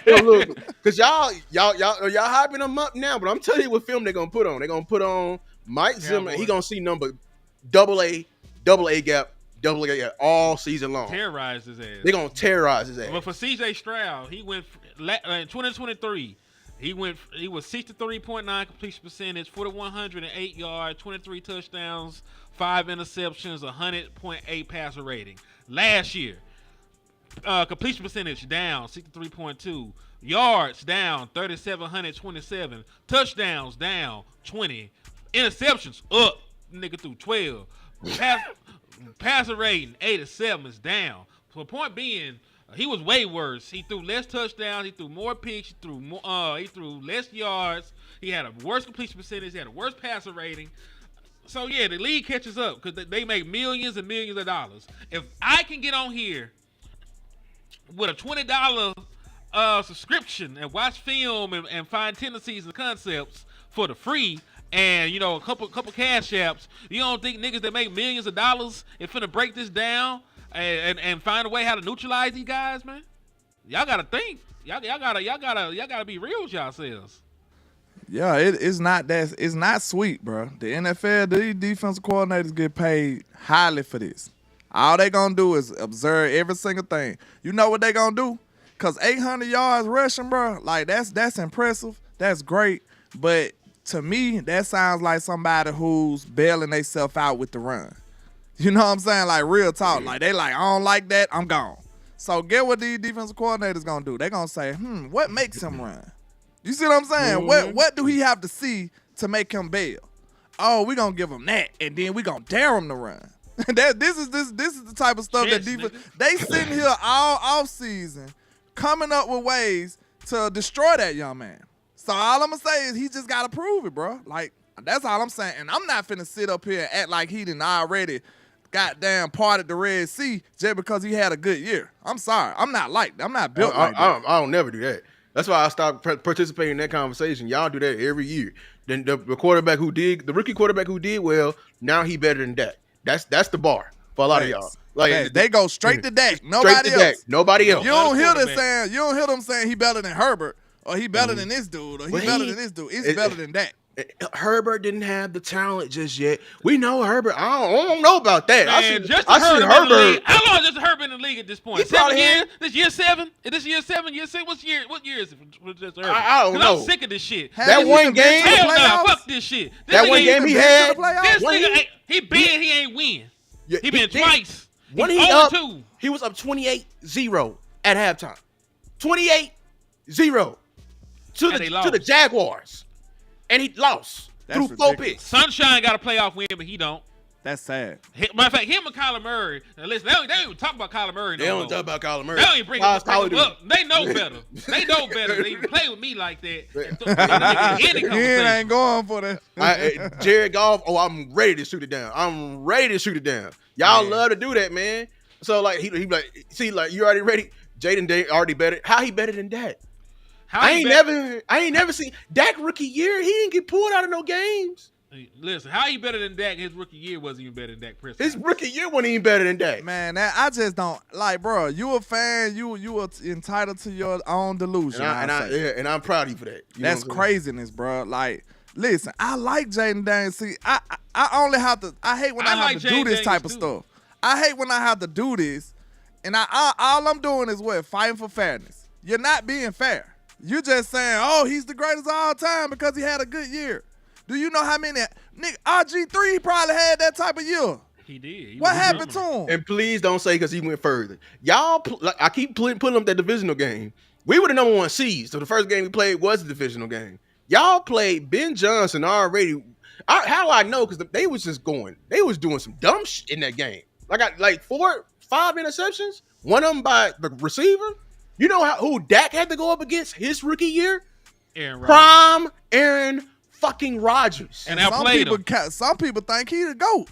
Because y'all hyping him up now, but I'm telling you what film they're gonna put on. They're gonna put on Mike Zimmer. He gonna see number double A gap all season long. Terrorize his ass. They're gonna terrorize his ass. But for C.J. Stroud, he went in 2023. He was 63.9 completion percentage, 4,108 yards, 23 touchdowns, 5 interceptions, 100.8 passer rating. Last year, completion percentage down 63.2, yards down 3,727, touchdowns down 20, interceptions up, nigga, through 12. Passer rating 87 is down. So the point being, he was way worse. He threw less touchdowns. He threw more picks. He threw less yards. He had a worse completion percentage. He had a worse passer rating. So yeah, the league catches up because they make millions and millions of dollars. If I can get on here with a $20 subscription and watch film and find tendencies and concepts for the free, and you know a couple cash apps, you don't think niggas that make millions of dollars is finna break this down and find a way how to neutralize these guys, man? Y'all gotta think. Y'all gotta be real with yourselves. Yeah, it's not sweet, bro. The NFL, these defensive coordinators get paid highly for this. All they gonna do is observe every single thing. You know what they gonna do? Cause 800 yards rushing, bro, like that's impressive. That's great. But to me, that sounds like somebody who's bailing themselves out with the run. You know what I'm saying? Like real talk. Like they like, I don't like that, I'm gone. So get what these defensive coordinators gonna do. They gonna say, what makes him run? You see what I'm saying? Mm-hmm. What do he have to see to make him bail? Oh, we gonna give him that, and then we gonna dare him to run. This is the type of stuff Yes, that defense nigga. they sitting here all off season coming up with ways to destroy that young man. So all I'm gonna say is he just gotta prove it, bro. Like that's all I'm saying. And I'm not finna sit up here and act like he didn't already goddamn parted the Red Sea just because he had a good year. I'm sorry. I'm not built like that. I don't never do that. That's why I stopped participating in that conversation. Y'all do that every year. Then the rookie quarterback who did well, now he better than Dak. That's the bar for a lot of y'all. Like they go straight to Dak. Nobody else. Nobody else. You don't hear them saying he better than Herbert or he better than this dude or he better than this dude. It's better than Dak. Herbert didn't have the talent just yet. We know Herbert. I don't know about that. Man, I see Herbert. Herbert. How long is Justin Herbert in the league at this point? He 7 probably years? had- This year 7? Is this year 7? Year 6? What year is it for Justin Herbert? I don't 'Cause know. I'm sick of this shit. That one game, Hell nah, fuck this shit. This that nigga one ain't- game he been had. to the playoffs? This when nigga ain't, he ain't win. Yeah, He been did. twice. When He's he up, 0-2. he was up 28-0 at halftime. 28-0 And they to lost. the Jaguars, and he lost That's through 4 ridiculous. picks. Sunshine got a playoff win, but he don't. That's sad. Matter of fact, him and Kyler Murray. Now listen, they don't even talk about Kyler Murray no They don't more. talk about Kyler Murray. They don't even bring Why him do? up. They know better. They know better. They even play with me like that. Any He conversation. ain't going for that. Jared Goff, I'm ready to shoot it down. Y'all love to do that, man. So like he like, see, like you already ready. Jaden Day already better. How he better than Dak? I ain't never seen Dak rookie year. He didn't get pulled out of no games. Listen, how he better than Dak? His rookie year wasn't even better than Dak Prescott. His rookie year wasn't even better than Dak. Man, I just don't like, bro. You a fan? You are entitled to your own delusion. And I'm proud of you for that. You know That's what I'm saying? craziness, bro. Like, listen, I like Jaden Daniels. See, I only have to. I hate when I have like to do Jaden this type of Daniels, stuff. I hate when I have to do this, and all I'm doing is what, fighting for fairness. You're not being fair. You're just saying, oh, he's the greatest of all time because he had a good year. Do you know how many nigga RG3 probably had that type of year? He did. What happened to him? And please don't say because he went further. Y'all, I keep putting up that divisional game. We were the number 1 seeds, so the first game we played was the divisional game. Y'all played Ben Johnson already. How I know? Because they was just going. They was doing some dumb shit in that game. Like 4, 5 interceptions. One of them by the receiver. You know who Dak had to go up against his rookie year? Aaron Rodgers. Prime Aaron fucking Rodgers. And outplayed him. Some people think he the GOAT.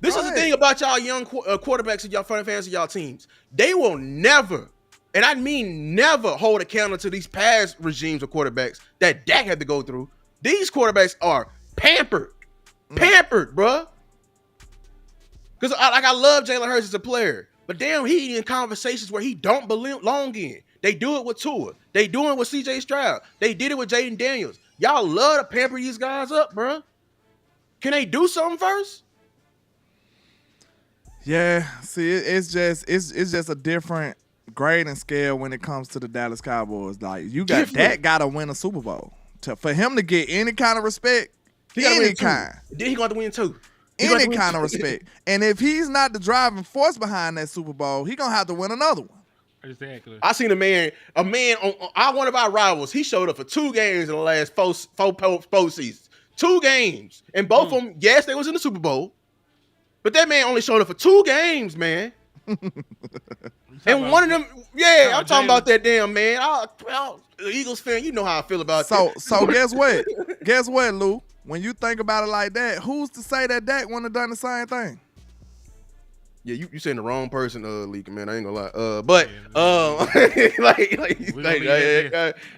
This is the thing about y'all young quarterbacks and y'all fans of y'all teams. They will never, and I mean never, hold a candle to these past regimes of quarterbacks that Dak had to go through. These quarterbacks are pampered, bruh. Because I love Jalen Hurts as a player, but damn, he in conversations where he don't belong in. They do it with Tua. They do it with C.J. Stroud. They did it with Jaden Daniels. Y'all love to pamper these guys up, bruh. Can they do something first? Yeah, see, it's just a different grading scale when it comes to the Dallas Cowboys. Like you got Different. Dak got to win a Super Bowl for him to get any kind of respect. He gotta Any win two. kind. Then he got to win 2. He got to Any win kind two. of respect. And if he's not the driving force behind that Super Bowl, he gonna have to win another one. Exactly. I seen a man on one of our rivals. He showed up for 2 games in the last four seasons. 2 games, and both of them, yes, they was in the Super Bowl, but that man only showed up for 2 games, man. And one of them, yeah, I'm talking about that damn man. Eagles fan, you know how I feel about that. So guess what? Guess what, Lou? When you think about it like that, who's to say that Dak wouldn't have done the same thing? Yeah, you saying the wrong person, Leaky, man. I ain't gonna lie. But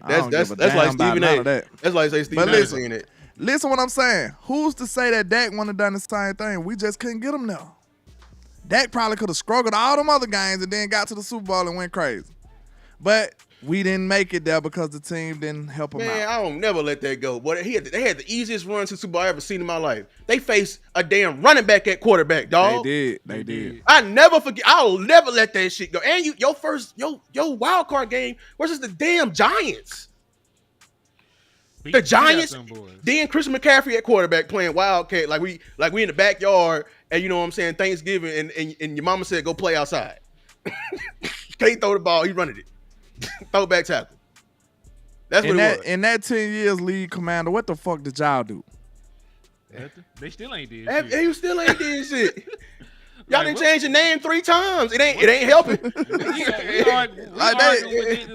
that's like Stephen A. That's like say Stephen A. saying it. Listen what I'm saying. Who's to say that Dak wouldn't have done the same thing? We just couldn't get him there. Dak probably could have struggled all them other games and then got to the Super Bowl and went crazy. But we didn't make it there because the team didn't help him Man, out. I don't never let that go. Boy, they had the easiest run to Super Bowl I ever seen in my life. They faced a damn running back at quarterback, dog. They did. I never forget. I'll never let that shit go. And your wild card game versus the damn Giants. The Giants. Then Chris McCaffrey at quarterback playing Wildcat like we in the backyard, and you know what I'm saying, Thanksgiving, and your mama said go play outside. Can't throw the ball, he running it. Throw back tackle. That's what it was. In that 10 years league commander, what the fuck did y'all do? They still ain't did shit. You still ain't did shit. Y'all didn't change your name 3 times. It ain't helping.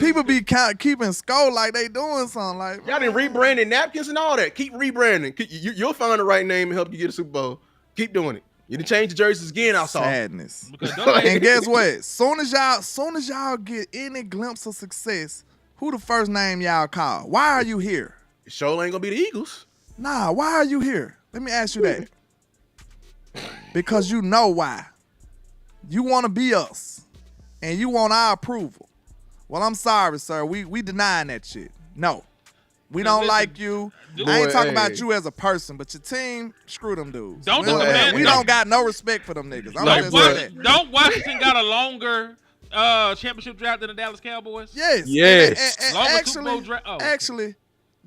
People be keeping score like they doing something. Like y'all didn't rebranding napkins and all that. Keep rebranding. You'll find the right name and help you get a Super Bowl. Keep doing it. You didn't change the jerseys again. I saw sadness. And guess what? Soon as y'all get any glimpse of success, who the first name y'all call? Why are you here? It sure ain't gonna be the Eagles. Nah, why are you here? Let me ask you that. Because you know why. You want to be us. And you want our approval. Well, I'm sorry, sir. We denying that shit. No. We don't like you. I ain't talking about you as a person, but your team, screw them dudes. We don't got no respect for them niggas. Don't Washington got a longer championship draft than the Dallas Cowboys? Yes. And actually,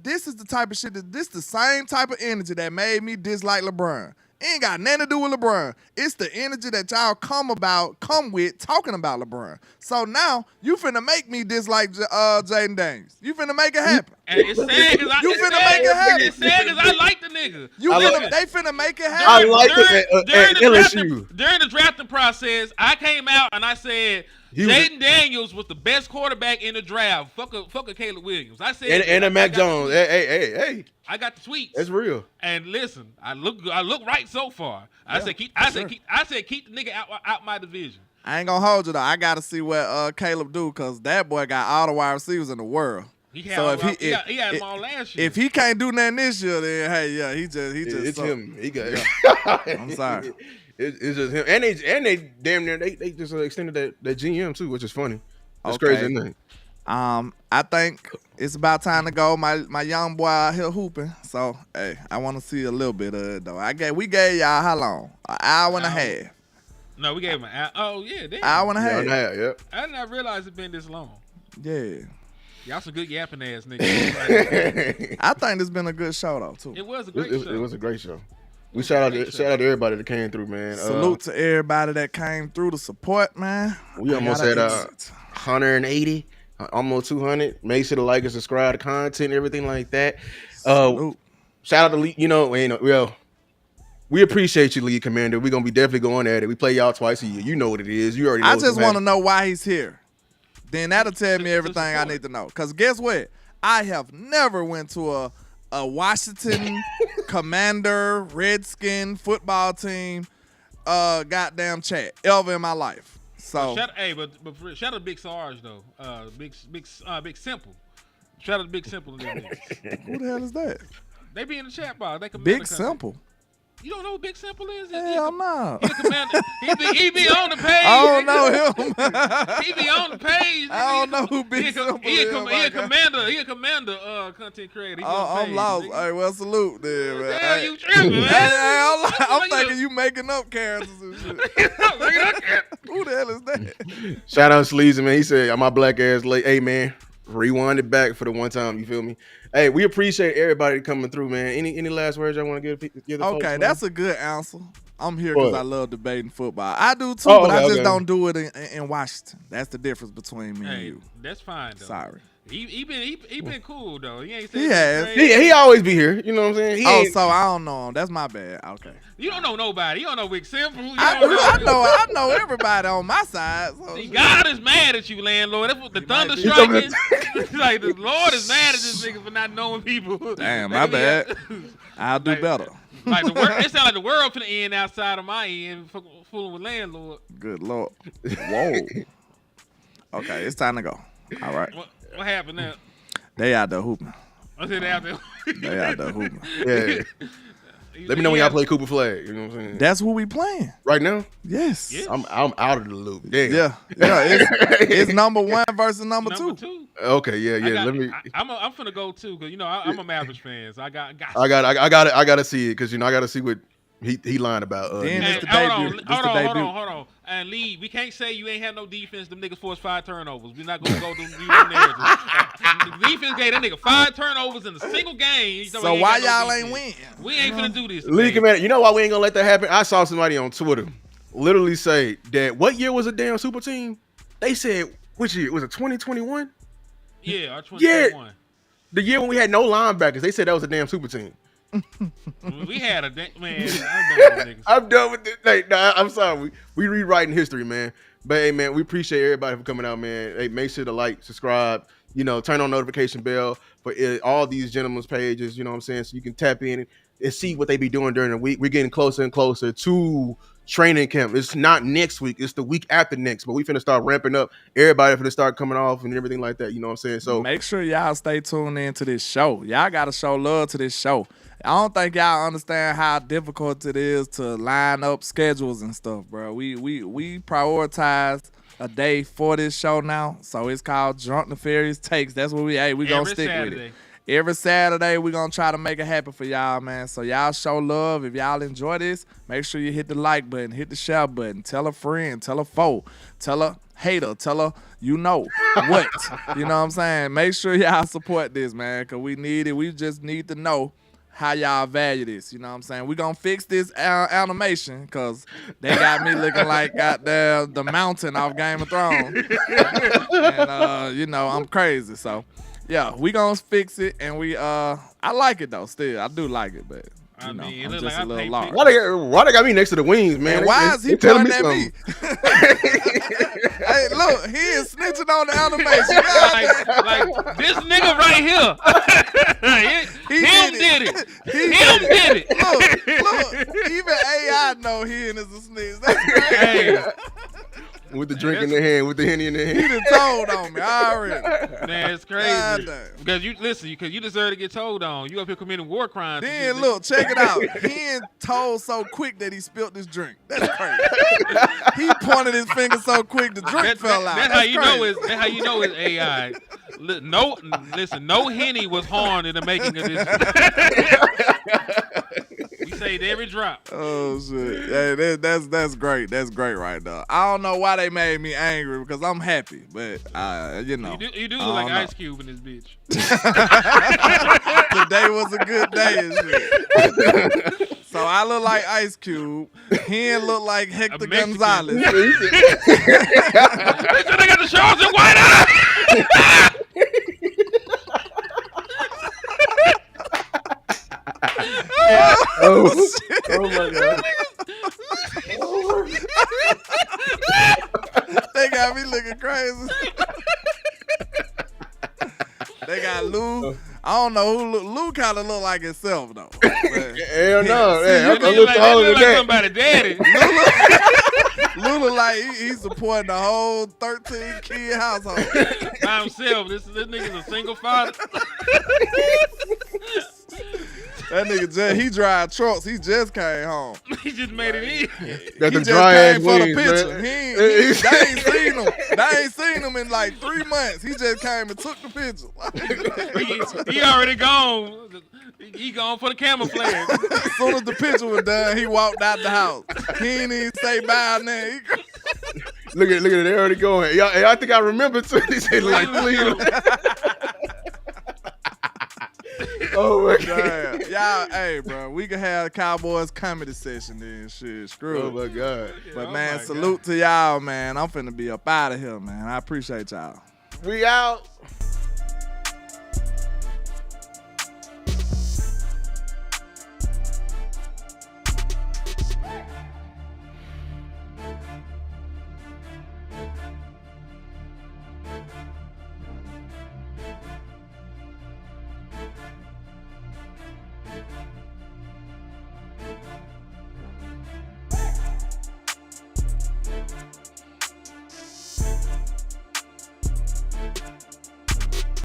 this is the type of shit this the same type of energy that made me dislike LeBron. It ain't got nothing to do with LeBron. It's the energy that y'all come with talking about LeBron. So now you finna make me dislike Jaden Daniels. You finna make it happen. And it's sad because It's sad because I like the nigga. They finna make it happen. I like it at LSU. During the drafting process, I came out and I said Jaden Daniels was the best quarterback in the draft. Fuck a Caleb Williams. I said and a Mac Jones. Hey. I got the tweets. That's real. And listen, I look right so far. I said keep the nigga out my division. I ain't gonna hold you though. I gotta see what Caleb do because that boy got all the wide receivers in the world. He had them all last year. If he can't do nothing this year, then hey, yeah, he just it's him. He got. I'm sorry. It's just him, and they damn near they just extended that GM too, which is funny. That's crazy, isn't it? I think it's about time to go. My young boy out here hooping, so hey, I want to see a little bit of it though. We gave y'all how long? An hour and a half. No, we gave him an hour. Oh yeah, damn. Hour and a half. Yep. I did not realize it been this long. Yeah. Y'all some good yapping ass niggas. I think it's been a good show though too. It was a great show. It was a great show. We shout out to everybody that came through, man. Salute to everybody that came through to support, man. We almost had 180, almost 200. Make sure to like and subscribe to content, everything like that. Shout out to Lee. We appreciate you, League Commander. We're gonna be definitely going at it. We play y'all twice a year. You know what it is. You already know. I just want to know why he's here. Then that'll tell me everything I need to know. Cause guess what? I have never went to a Washington Commander Redskin football team goddamn chat ever in my life. So shout out to Big Sarge though. Big Simple. Shout out to Big Simple. Who the hell is that? They be in the chat box. They Big Simple. You don't know who Big Simple is? Hell no. He be on the page. I don't know him. He be on the page. I don't know who Big Simple is. He a commander. He a commander content creator. I'm lost. Hey, well, salute there, man. Damn, you tripping. I'm thinking you making up characters and shit. Who the hell is that? Shout out Sleazy, man. He said, my black ass late. Hey, man, rewind it back for the one time. You feel me? Hey, we appreciate everybody coming through, man. Any last words y'all want to give the folks, Okay, man? that's a good answer. I'm here because I love debating football. I do too, Oh, but I okay, just okay. don't do it in Washington. That's the difference between me and Hey, you. that's fine though. Sorry. He been cool though. He ain't He said has. nothing crazy. He always be here. You know what I'm saying? He ain't- So I don't know him. That's my bad. Okay. You don't know nobody. You don't know Wick Simple. I know everybody on my side. So God is mad at you, landlord. That's what the thunder He told me striking. Like the Lord is mad at this nigga for not knowing people. Damn, my bad. I'll do better. Like the world, it sounds like the world finna end outside of my end, fooling with landlord. Good Lord. Whoa. Okay, it's time to go. All right. What happened now? They out there hooping. I said out there. They out there hooping. Yeah. Let me know when y'all play Cooper Flag. You know what I'm saying? That's who we playing. Right now, Yes. Yeah. I'm out of the loop. Damn. Yeah. It's number one versus number two. Okay. Yeah. Let me. I'm finna go too, cause you know I'm a Mavericks fan, so I got. I gotta see it because you know I gotta see what he lying about. Then And it's the debut. hold on. And Lee, we can't say you ain't have no defense. Them niggas forced 5 turnovers. We're not gonna go through the narrative. The defense gave that nigga 5 turnovers in a single game. So why y'all ain't win? We ain't finna do this. League today. man, you know why we ain't gonna let that happen? I saw somebody on Twitter literally say that what year was a damn super team? They said which year was it 2021? Yeah, our 2021. The year when we had no linebackers. They said that was a damn super team. We had a man. I'm done with niggas. I'm done with it. Like, nah, I'm sorry. We rewriting history, man. But hey, man, we appreciate everybody for coming out, man. Hey, make sure to like, subscribe, you know, turn on notification bell for all these gentlemen's pages. You know what I'm saying? So you can tap in and see what they be doing during the week. We're getting closer and closer to training camp. It's not next week. It's the week after next. But we finna start ramping up. Everybody finna start coming off and everything like that. You know what I'm saying? So make sure y'all stay tuned in to this show. Y'all got to show love to this show. I don't think y'all understand how difficult it is to line up schedules and stuff, bro. We prioritize a day for this show now, so it's called Drunk Nefarious Takes. That's what we gonna stick with it. Every Saturday, we gonna try to make it happen for y'all, man. So y'all show love. If y'all enjoy this, make sure you hit the like button, hit the share button, tell a friend, tell a foe, tell a hater, tell her you know what. You know what I'm saying? Make sure y'all support this, man, because we need it. We just need to know how y'all value this, you know what I'm saying? We gonna fix this animation because they got me looking like goddamn the mountain off Game of Thrones. And you know, I'm crazy. So yeah, we gonna fix it, and I like it though, still. I do like it, but you know, mean, it I'm look just like a I little paid lost. why they got me next to the wings, man? And why is he telling pointing at me? Hey, look, he is snitching on the animation. like this nigga right here. Him did it. Him did it. Look, even AI know he is a snitch. That's crazy. Hey, With the drink in their hand, with the Henny in their He hand. done told on me already. man, it's crazy. God damn. Because you deserve to get told on. You up here committing war crimes. Then look, check it out. He ain't told so quick that he spilled his drink. That's crazy. He pointed his finger so quick the drink fell out. That's how you know it's. That's how you know it's AI. No Henny was harmed in the making of this. We saved every drop. Oh shit! Hey, that's great. That's great right there. I don't know why they made me angry because I'm happy, but you know. You do I look like don't know. Ice Cube in this bitch. Today was a good day and shit. So I look like Ice Cube. He look like Hector Mexican. Gonzalez. They said they got the shorts and white eyes. Oh my god. They got me looking crazy. They got Lou. I don't know who Lou kind of look like himself though. But Hell no. see, Hey, you I'm They a look little taller than like that. somebody daddy. Lou look like he's supporting the whole 13 kid household. By himself. This nigga's a single father. That nigga he drive trucks. He just came home. He just made it in. Got He the just dry ass came for the wings, picture. man. They ain't seen him. They ain't seen him in like 3 months. He just came and took the picture. He already gone. He gone for the camouflage. As soon as the picture was done, he walked out the house. He ain't even say bye now. Look at it, they already going. Y'all, I think I remember too. They say like Cleveland. Oh my god. Damn. Y'all, hey, bro, we can have a Cowboys comedy session then. Shit, screw Oh it. my god. But Oh man, my salute to y'all, man. I'm finna be up out of here, man. I appreciate y'all. We out.